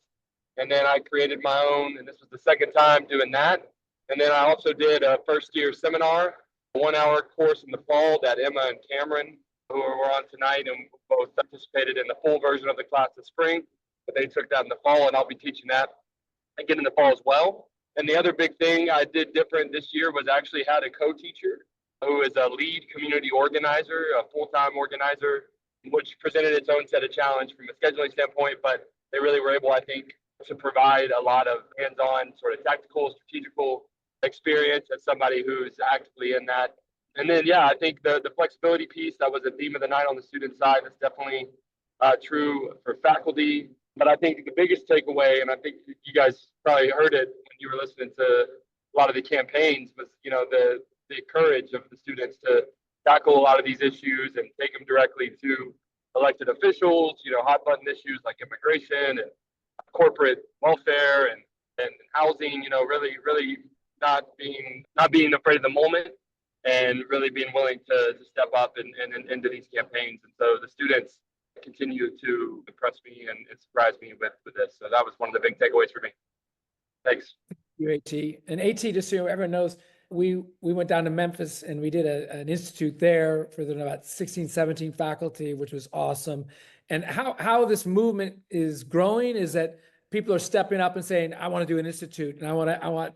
And then I created my own. And this was the 2nd time doing that. And then I also did a first-year seminar, a 1-hour course in the fall that Emma and Cameron, who were on tonight, and both participated in the full version of the class this spring, but they took that in the fall, and I'll be teaching that again in the fall as well. And the other big thing I did different this year was actually had a co-teacher who is a lead community organizer, a full-time organizer, which presented its own set of challenge from a scheduling standpoint, but they really were able, I think, to provide a lot of hands-on sort of tactical, strategical experience as somebody who's actively in that. And then, yeah, I think the flexibility piece, that was a theme of the night on the student side. That's definitely true for faculty. But I think the biggest takeaway, and I think you guys probably heard it when you were listening to a lot of the campaigns, was, the courage of the students to tackle a lot of these issues and take them directly to elected officials, hot button issues like immigration and corporate welfare and housing, really not being afraid of the moment and really being willing to step up and into these campaigns. And so the students continue to impress me and surprise me with this. So that was one of the big takeaways for me. Thanks. You, AT. And AT, just so everyone knows, we went down to Memphis and we did an institute there for about 16, 17 faculty, which was awesome. And how this movement is growing is that people are stepping up and saying, I want to do an institute, and I want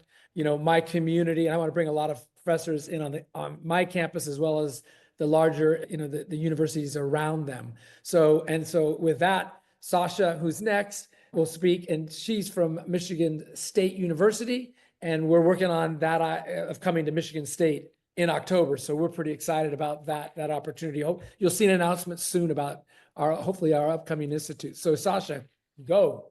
my community, and I want to bring a lot of professors in on my campus as well as the larger, the universities around them. So with that, Sasha, who's next, will speak, and she's from Michigan State University, and we're working on that of coming to Michigan State in October. So we're pretty excited about that opportunity. Hope you'll see an announcement soon about hopefully our upcoming institute. So Sasha, go.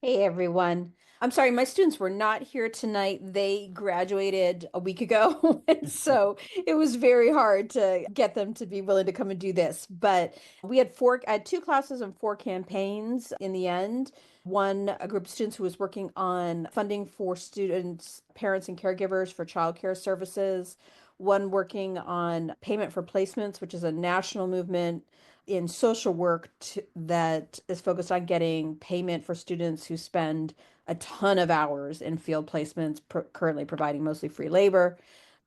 Hey everyone. I'm sorry, my students were not here tonight. They graduated a week ago. And so it was very hard to get them to be willing to come and do this. But I had 2 classes and 4 campaigns in the end. One, a group of students who was working on funding for students, parents, and caregivers for childcare services. One working on payment for placements, which is a national movement in social work that is focused on getting payment for students who spend a ton of hours in field placements, currently providing mostly free labor.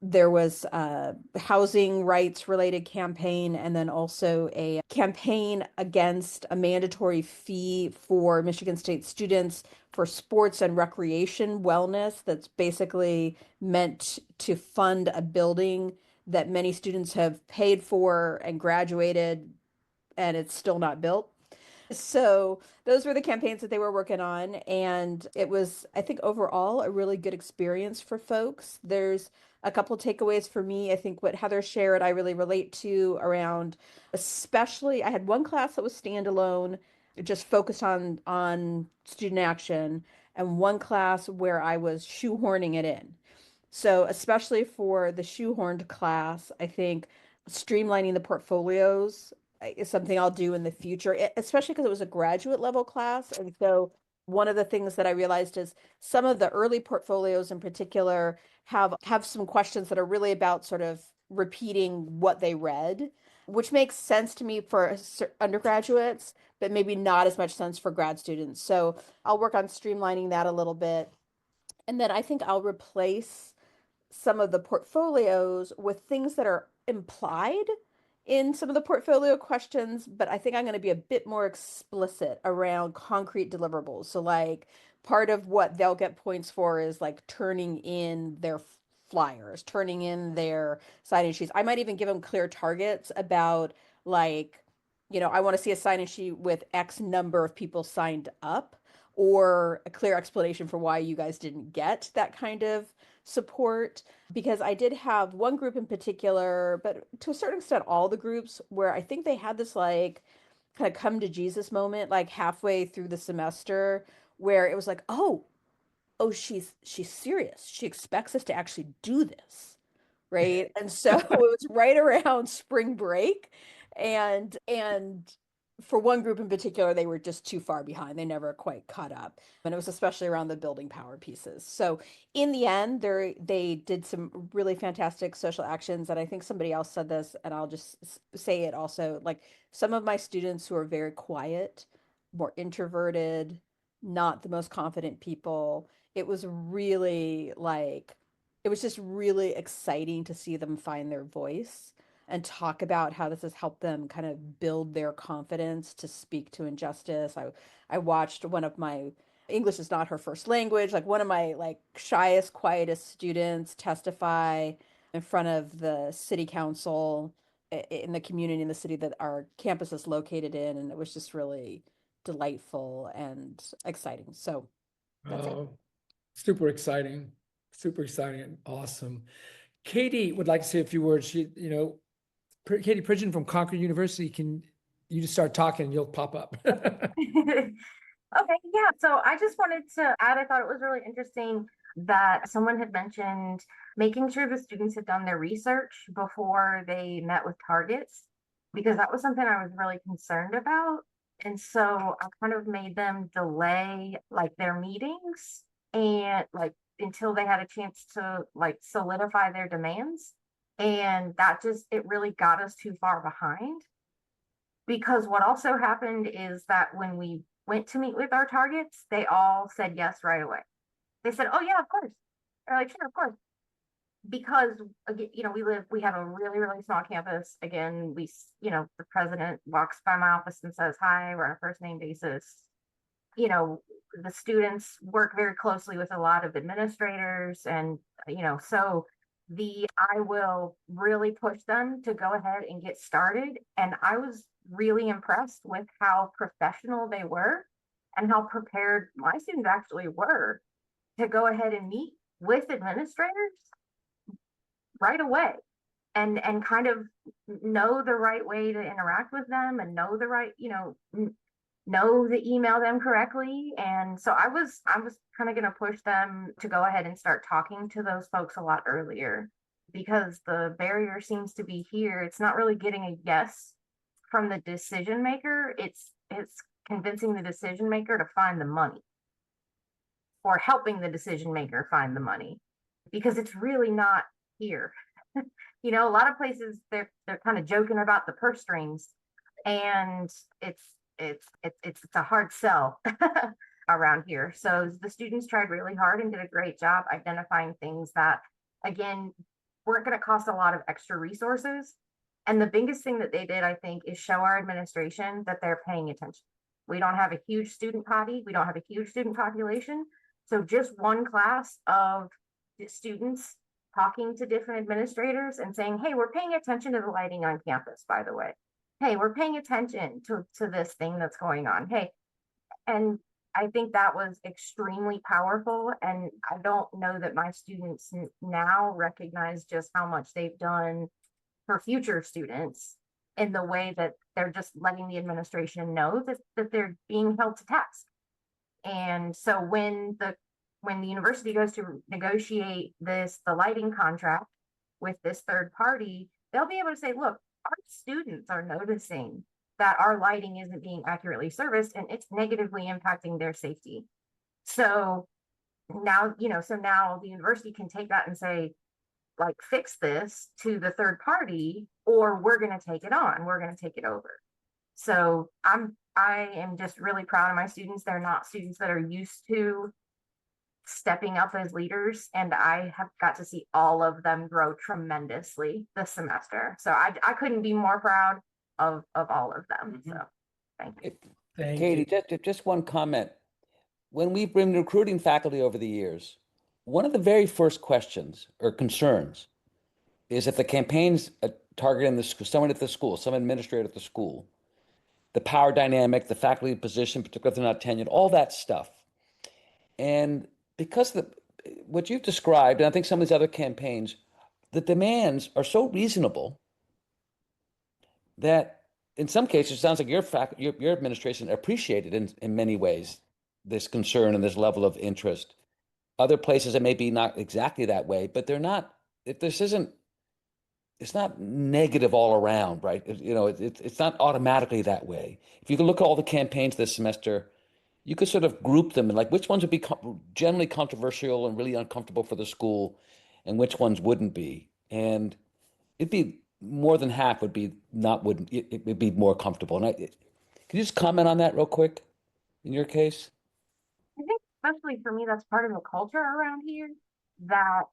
There was a housing rights related campaign, and then also a campaign against a mandatory fee for Michigan State students for sports and recreation wellness that's basically meant to fund a building that many students have paid for and graduated, and it's still not built. So those were the campaigns that they were working on. And it was, I think, overall a really good experience for folks. There's a couple takeaways for me. I think what Heather shared, I really relate to around, especially I had one class that was standalone, just focused on student action, and one class where I was shoehorning it in. So especially for the shoehorned class, I think streamlining the portfolios is something I'll do in the future, especially because it was a graduate level class. And so one of the things that I realized is some of the early portfolios in particular have some questions that are really about sort of repeating what they read, which makes sense to me for undergraduates, but maybe not as much sense for grad students. So I'll work on streamlining that a little bit. And then I think I'll replace some of the portfolios with things that are implied in some of the portfolio questions, but I think I'm going to be a bit more explicit around concrete deliverables. So like part of what they'll get points for is like turning in their flyers, turning in their sign-in sheets. I might even give them clear targets about like, I want to see a sign-in sheet with X number of people signed up, or a clear explanation for why you guys didn't get that kind of support. Because I did have one group in particular, but to a certain extent all the groups, where I think they had this like kind of come to Jesus moment like halfway through the semester, where it was like, oh, she's serious, she expects us to actually do this, right? And so it was right around spring break, and for one group in particular, they were just too far behind. They never quite caught up. And it was especially around the building power pieces. So in the end, they did some really fantastic social actions. And I think somebody else said this, and I'll just say it also, like some of my students who are very quiet, more introverted, not the most confident people, it was just really exciting to see them find their voice and talk about how this has helped them kind of build their confidence to speak to injustice. I watched one of my, English is not her first language, like one of my like shyest, quietest students testify in front of the city council in the community in the city that our campus is located in. And it was just really delightful and exciting. So that's it. Super exciting and awesome. Katie would like to say a few words. Katie Pridgeon from Concord University, can you just start talking and you'll pop up. Okay, yeah. So I just wanted to add, I thought it was really interesting that someone had mentioned making sure the students had done their research before they met with targets, because that was something I was really concerned about. And so I kind of made them delay like their meetings and like until they had a chance to like solidify their demands. And that it really got us too far behind. Because what also happened is that when we went to meet with our targets, they all said yes right away. They said, oh yeah, of course. They're like, sure, of course. Because, we have a really, really small campus. Again, the president walks by my office and says, hi, we're on a first name basis. The students work very closely with a lot of administrators and, so I will really push them to go ahead and get started. And I was really impressed with how professional they were and how prepared my students actually were to go ahead and meet with administrators right away and kind of know the right way to interact with them and know the right, know to email them correctly. And so I was kind of going to push them to go ahead and start talking to those folks a lot earlier, because the barrier seems to be here. It's not really getting a yes from the decision maker. It's convincing the decision maker to find the money, or helping the decision maker find the money, because it's really not here. A lot of places they're kind of joking about the purse strings. And it's a hard sell around here. So the students tried really hard and did a great job identifying things that, again, weren't going to cost a lot of extra resources. And the biggest thing that they did, I think, is show our administration that they're paying attention. We don't have a huge student body. We don't have a huge student population. So just one class of students talking to different administrators and saying, hey, we're paying attention to the lighting on campus, by the way. Hey, we're paying attention to this thing that's going on. Hey, and I think that was extremely powerful. And I don't know that my students now recognize just how much they've done for future students in the way that they're just letting the administration know that they're being held to task. And so when the university goes to negotiate the lighting contract with this third party, they'll be able to say, look, our students are noticing that our lighting isn't being accurately serviced and it's negatively impacting their safety. So now, now the university can take that and say, like, fix this to the third party, or we're going to take it on. We're going to take it over. So I am just really proud of my students. They're not students that are used to stepping up as leaders, and I have got to see all of them grow tremendously this semester. So I couldn't be more proud of all of them. So thank you. Katie, just one comment. When we've been recruiting faculty over the years, one of the very first questions or concerns is if the campaign's targeting someone at the school, some administrator at the school, the power dynamic, the faculty position, particularly if they're not tenured, all that stuff. And because what you've described, and I think some of these other campaigns, the demands are so reasonable that in some cases, it sounds like your administration appreciated in many ways this concern and this level of interest. Other places it may be not exactly that way, but they're not. It's not negative all around, right? It's not automatically that way. If you can look at all the campaigns this semester, you could sort of group them and like which ones would be generally controversial and really uncomfortable for the school, and which ones wouldn't be. And it'd be more than half would be it would be more comfortable. And can you just comment on that real quick in your case? I think especially for me, that's part of the culture around here. That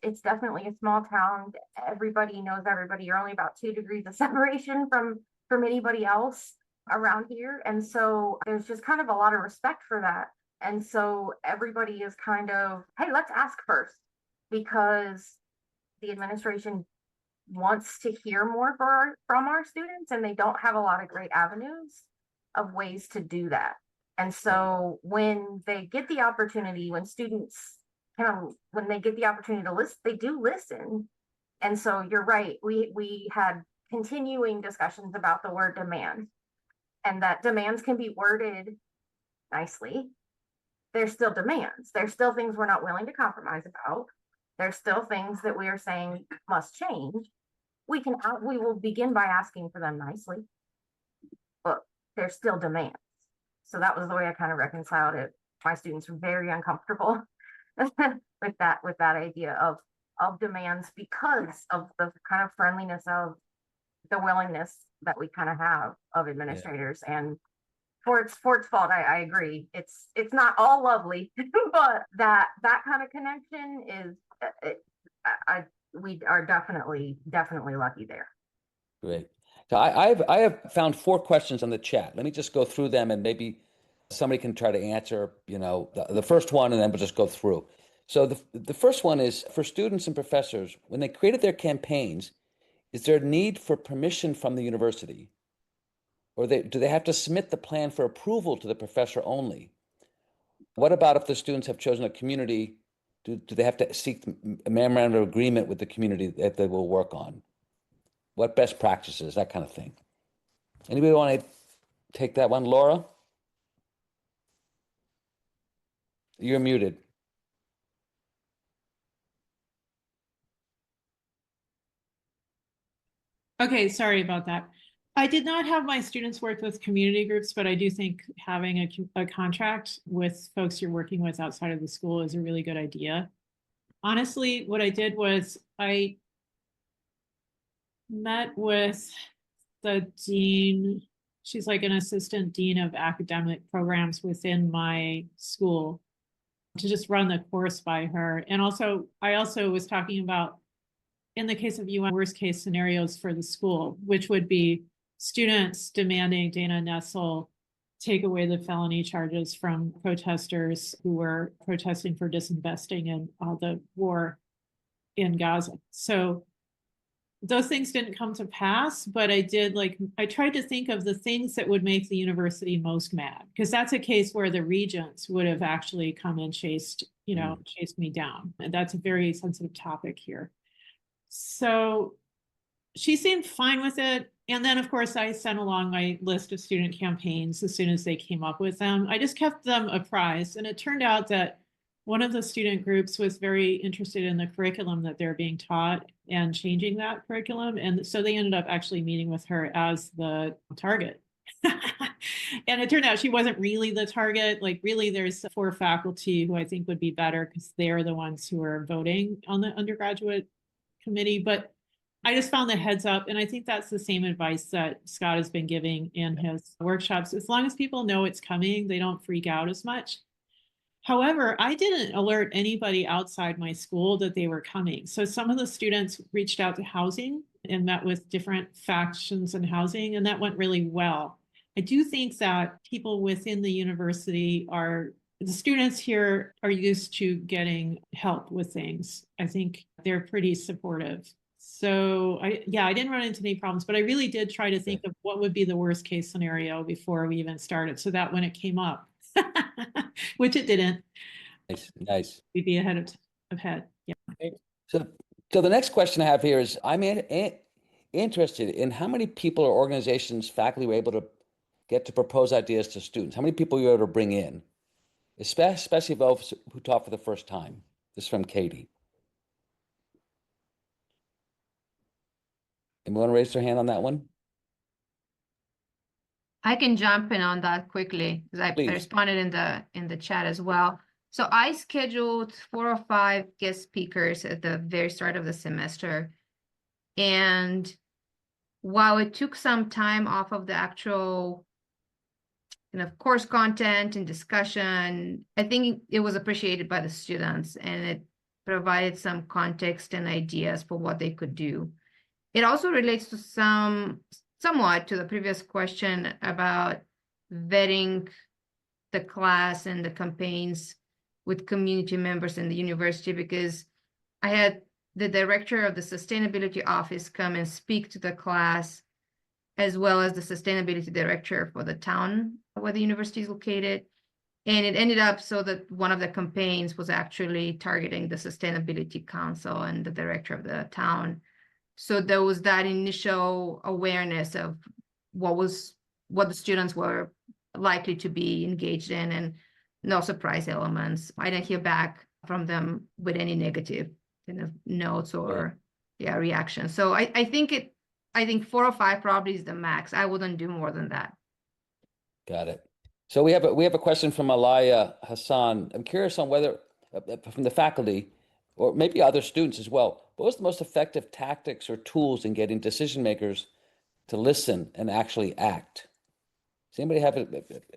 it's definitely a small town. Everybody knows everybody. You're only about 2 degrees of separation from anybody else around here, and so there's just kind of a lot of respect for that. And so everybody is kind of, hey, let's ask first, because the administration wants to hear more from our students, and they don't have a lot of great avenues of ways to do that. And so when they get the opportunity, when students when they get the opportunity to listen, they do listen. And so you're right. We had continuing discussions about the word demand, and that demands can be worded nicely. There's still demands. There's still things we're not willing to compromise about. There's still things that we are saying must change. We will begin by asking for them nicely, but there's still demands. So that was the way I kind of reconciled it. My students were very uncomfortable with that idea of demands, because of the kind of friendliness of the willingness that we kind of have of administrators. Yeah. And for its fault, I agree. It's not all lovely, but that kind of connection is we are definitely lucky there. Great. So I have found 4 questions on the chat. Let me just go through them, and maybe somebody can try to answer, the first one, and then we'll just go through. So the first one is, for students and professors, when they created their campaigns, is there a need for permission from the university? Or do they have to submit the plan for approval to the professor only? What about if the students have chosen a community? Do they have to seek a memorandum of agreement with the community that they will work on? What best practices, that kind of thing? Anybody want to take that one? Laura? You're muted. Okay, sorry about that. I did not have my students work with community groups, but I do think having a contract with folks you're working with outside of the school is a really good idea. Honestly, what I did was I met with the dean. She's like an assistant dean of academic programs within my school, to just run the course by her. And also, I also was talking about, in the case of UN, worst case scenarios for the school, which would be students demanding Dana Nessel take away the felony charges from protesters who were protesting for disinvesting in the war in Gaza. So those things didn't come to pass, but I tried to think of the things that would make the university most mad, because that's a case where the regents would have actually come and chased me down. And that's a very sensitive topic here. So she seemed fine with it. And then, of course, I sent along my list of student campaigns as soon as they came up with them. I just kept them apprised. And it turned out that one of the student groups was very interested in the curriculum that they're being taught and changing that curriculum. And so they ended up actually meeting with her as the target. And it turned out she wasn't really the target. Like, really, there's 4 faculty who I think would be better, because they're the ones who are voting on the undergraduate committee. But I just found the heads up. And I think that's the same advice that Scott has been giving in his workshops. As long as people know it's coming, they don't freak out as much. However, I didn't alert anybody outside my school that they were coming. So some of the students reached out to housing and met with different factions in housing, and that went really well. I do think that people within the university the students here are used to getting help with things. I think they're pretty supportive. So I didn't run into any problems, but I really did try to think of what would be the worst case scenario before we even started, so that when it came up, which it didn't. Nice. We'd be ahead of head. Yeah. So the next question I have here is, I'm interested in how many people or organizations, faculty were able to get to propose ideas to students. How many people you were able to bring in, especially those who taught for the first time? This is from Katie. Anyone raise their hand on that one? I can jump in on that quickly, because I Please. responded in the chat as well. So I scheduled 4 or 5 guest speakers at the very start of the semester. And while it took some time off of the actual course content and discussion, I think it was appreciated by the students, and it provided some context and ideas for what they could do. It also relates to somewhat to the previous question about vetting the class and the campaigns with community members in the university, because I had the director of the sustainability office come and speak to the class, as well as the sustainability director for the town where the university is located. And it ended up so that one of the campaigns was actually targeting the sustainability council and the director of the town. So there was that initial awareness of what the students were likely to be engaged in, and no surprise elements. I didn't hear back from them with any negative notes or reactions. So I think 4 or 5 probably is the max. I wouldn't do more than that. Got it. So we have a question from Alaya Hassan. I'm curious on whether from the faculty, or maybe other students as well, what was the most effective tactics or tools in getting decision makers to listen and actually act? Does anybody have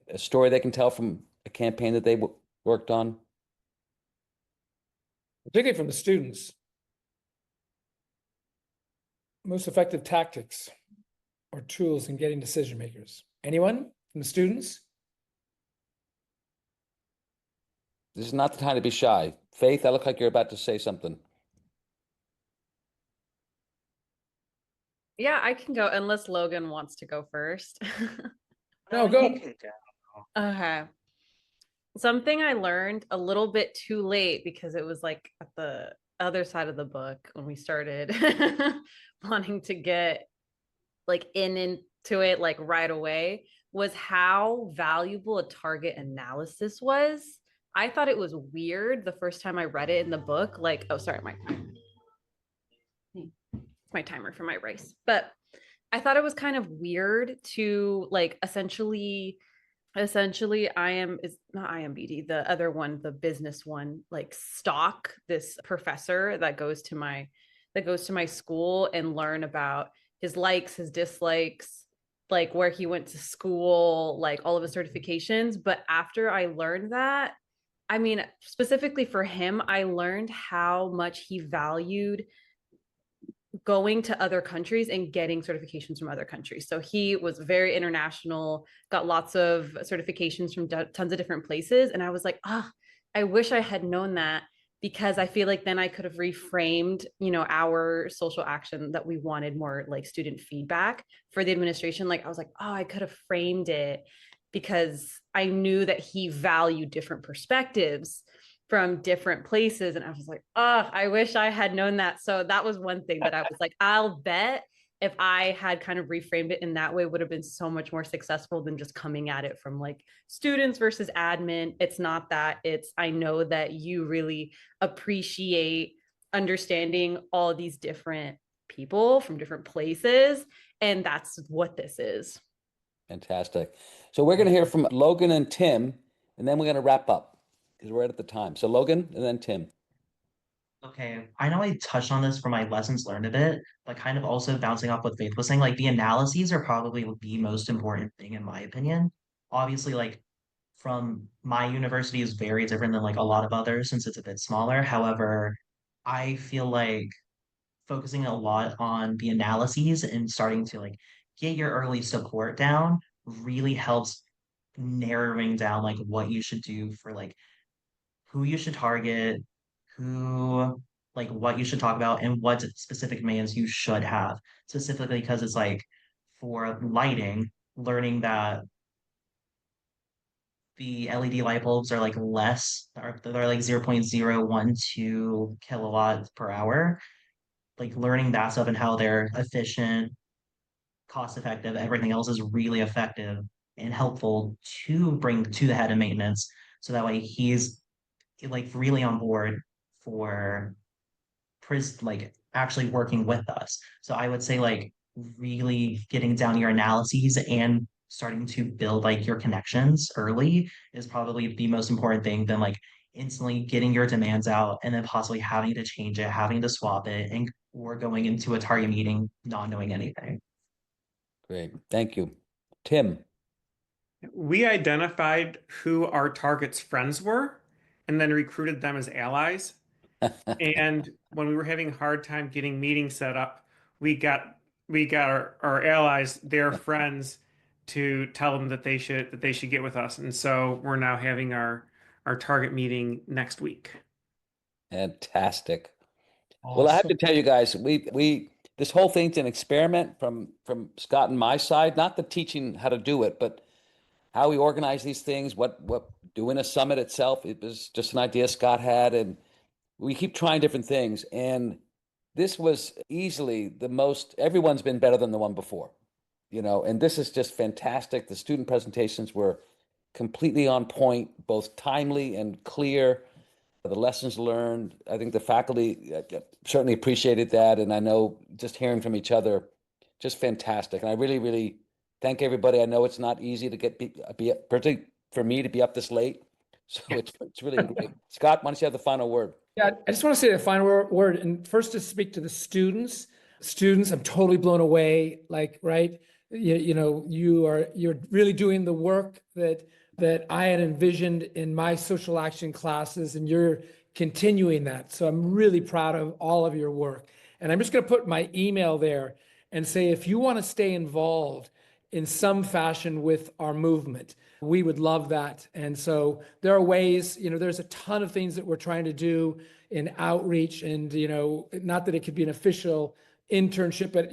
a story they can tell from a campaign that they worked on? Particularly from the students. Most effective tactics or tools in getting decision makers. Anyone from the students? This is not the time to be shy. Faith, I look like you're about to say something. Yeah, I can go unless Logan wants to go first. No, go. Okay. Something I learned a little bit too late, because it was like at the other side of the book when we started wanting to get like into it like right away, was how valuable a target analysis was. I thought it was weird the first time I read it in the book. Like, oh, sorry, my timer for my rice. But I thought it was kind of weird to like essentially IMBD, the other one, the business one, like stalk this professor that goes to my school and learn about his likes, his dislikes, like where he went to school, like all of his certifications. But after I learned that, I mean, specifically for him, I learned how much he valued going to other countries and getting certifications from other countries. So he was very international, got lots of certifications from tons of different places. And I was like, I wish I had known that, because I feel like then I could have reframed, our social action that we wanted more like student feedback for the administration. Like I was like, I could have framed it, because I knew that he valued different perspectives from different places. And I was like, I wish I had known that. So that was one thing that I was like, I'll bet if I had kind of reframed it in that way, would have been so much more successful than just coming at it from like students versus admin. It's not that. It's, I know that you really appreciate understanding all of these different people from different places. And that's what this is. Fantastic. So we're going to hear from Logan and Tim, and then we're going to wrap up because we're right at the time. So Logan and then Tim. Okay, I know I touched on this for my lessons learned a bit, but kind of also bouncing off what Faith was saying, like the analyses are probably the most important thing in my opinion. Obviously, like from my university is very different than like a lot of others since it's a bit smaller. However, I feel like focusing a lot on the analyses and starting to like get your early support down really helps narrowing down like what you should do for like who you should target, who like what you should talk about and what specific commands you should have specifically because it's like for lighting learning that the LED light bulbs are like less they're like 0.012 kilowatts per hour, like learning that stuff and how they're efficient, cost effective, everything else is really effective and helpful to bring to the head of maintenance so that way he's like really on board for like actually working with us. So I would say like really getting down your analyses and starting to build like your connections early is probably the most important thing than like instantly getting your demands out and then possibly having to change it, having to swap it, and or going into a target meeting not knowing anything. Great. Thank you. Tim. We identified who our target's friends were and then recruited them as allies. And when we were having a hard time getting meetings set up, we got our allies, their friends, to tell them that they should get with us. And so we're now having our target meeting next week. Fantastic. Well, I have to tell you guys, we this whole thing's an experiment from Scott and my side, not the teaching how to do it, but how we organize these things, what doing a summit itself. It was just an idea Scott had, and we keep trying different things. And this was easily the most, everyone's been better than the one before, and this is just fantastic. The student presentations were completely on point, both timely and clear. The lessons learned, I think the faculty certainly appreciated that. And I know just hearing from each other, just fantastic. And I really, really thank everybody. I know it's not easy to be particularly for me to be up this late. So it's really great. Scott, why don't you have the final word? Yeah, I just want to say the final word. And first to speak to the students. Students, I'm totally blown away. Like, right, you're really doing the work that I had envisioned in my social action classes, and you're continuing that. So I'm really proud of all of your work. And I'm just going to put my email there and say, if you want to stay involved in some fashion with our movement, we would love that. And so there are ways, there's a ton of things that we're trying to do in outreach and, not that it could be an official internship, but,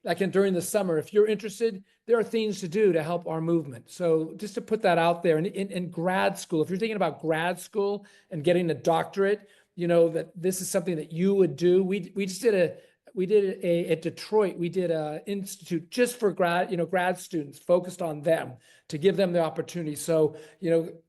like during the summer, if you're interested, there are things to do to help our movement. So just to put that out there, and in grad school, if you're thinking about grad school and getting a doctorate, that this is something that you would do. We did at Detroit, we did a institute just for grad students, focused on them to give them the opportunity. So,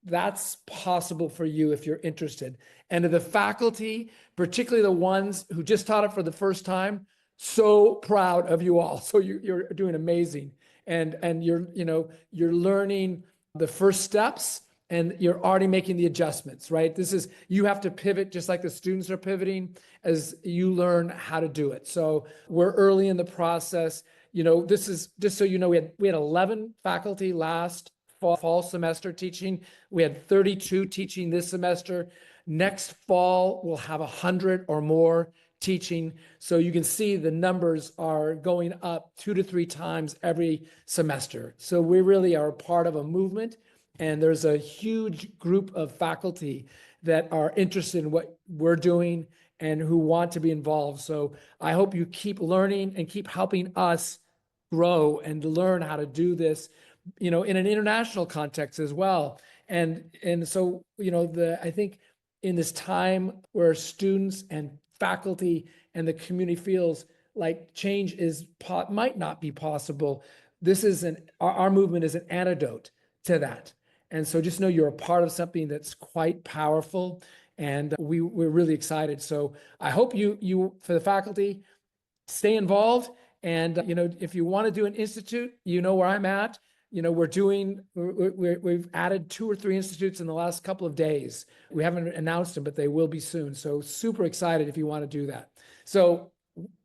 that's possible for you if you're interested. And to the faculty, particularly the ones who just taught it for the first time, so proud of you all. So you're doing amazing. And you're learning the first steps and you're already making the adjustments, right? You have to pivot just like the students are pivoting as you learn how to do it. So we're early in the process. this is just so you know, we had 11 faculty last fall semester teaching. We had 32 teaching this semester. Next fall, we'll have 100 or more teaching. So you can see the numbers are going up 2 to 3 times every semester. So we really are part of a movement, and there's a huge group of faculty that are interested in what we're doing and who want to be involved. So I hope you keep learning and keep helping us grow and learn how to do this, in an international context as well. And so, I think in this time where students and faculty and the community feels like change might not be possible, our movement is an antidote to that. And so just know you're a part of something that's quite powerful, and we're really excited. So I hope you for the faculty, stay involved. And if you want to do an institute, where I'm at. We've added 2 or 3 institutes in the last couple of days. We haven't announced them, but they will be soon. So super excited if you want to do that. So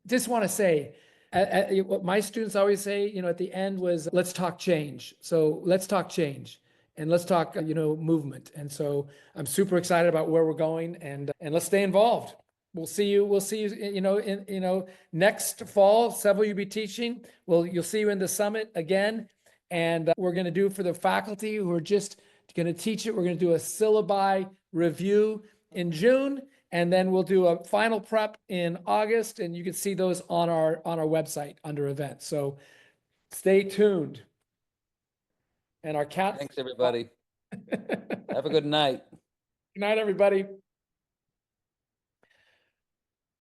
just want to say, what my students always say, at the end was, let's talk change. So let's talk change, and let's talk, movement. And so I'm super excited about where we're going, and let's stay involved. We'll see you, next fall. Several you'll be teaching. You'll see you in the summit again. And we're going to do for the faculty who are just going to teach it, we're going to do a syllabi review in June, and then we'll do a final prep in August, and you can see those on our website under events. So stay tuned. And our cat. Thanks, everybody. Have a good night. Good night, everybody.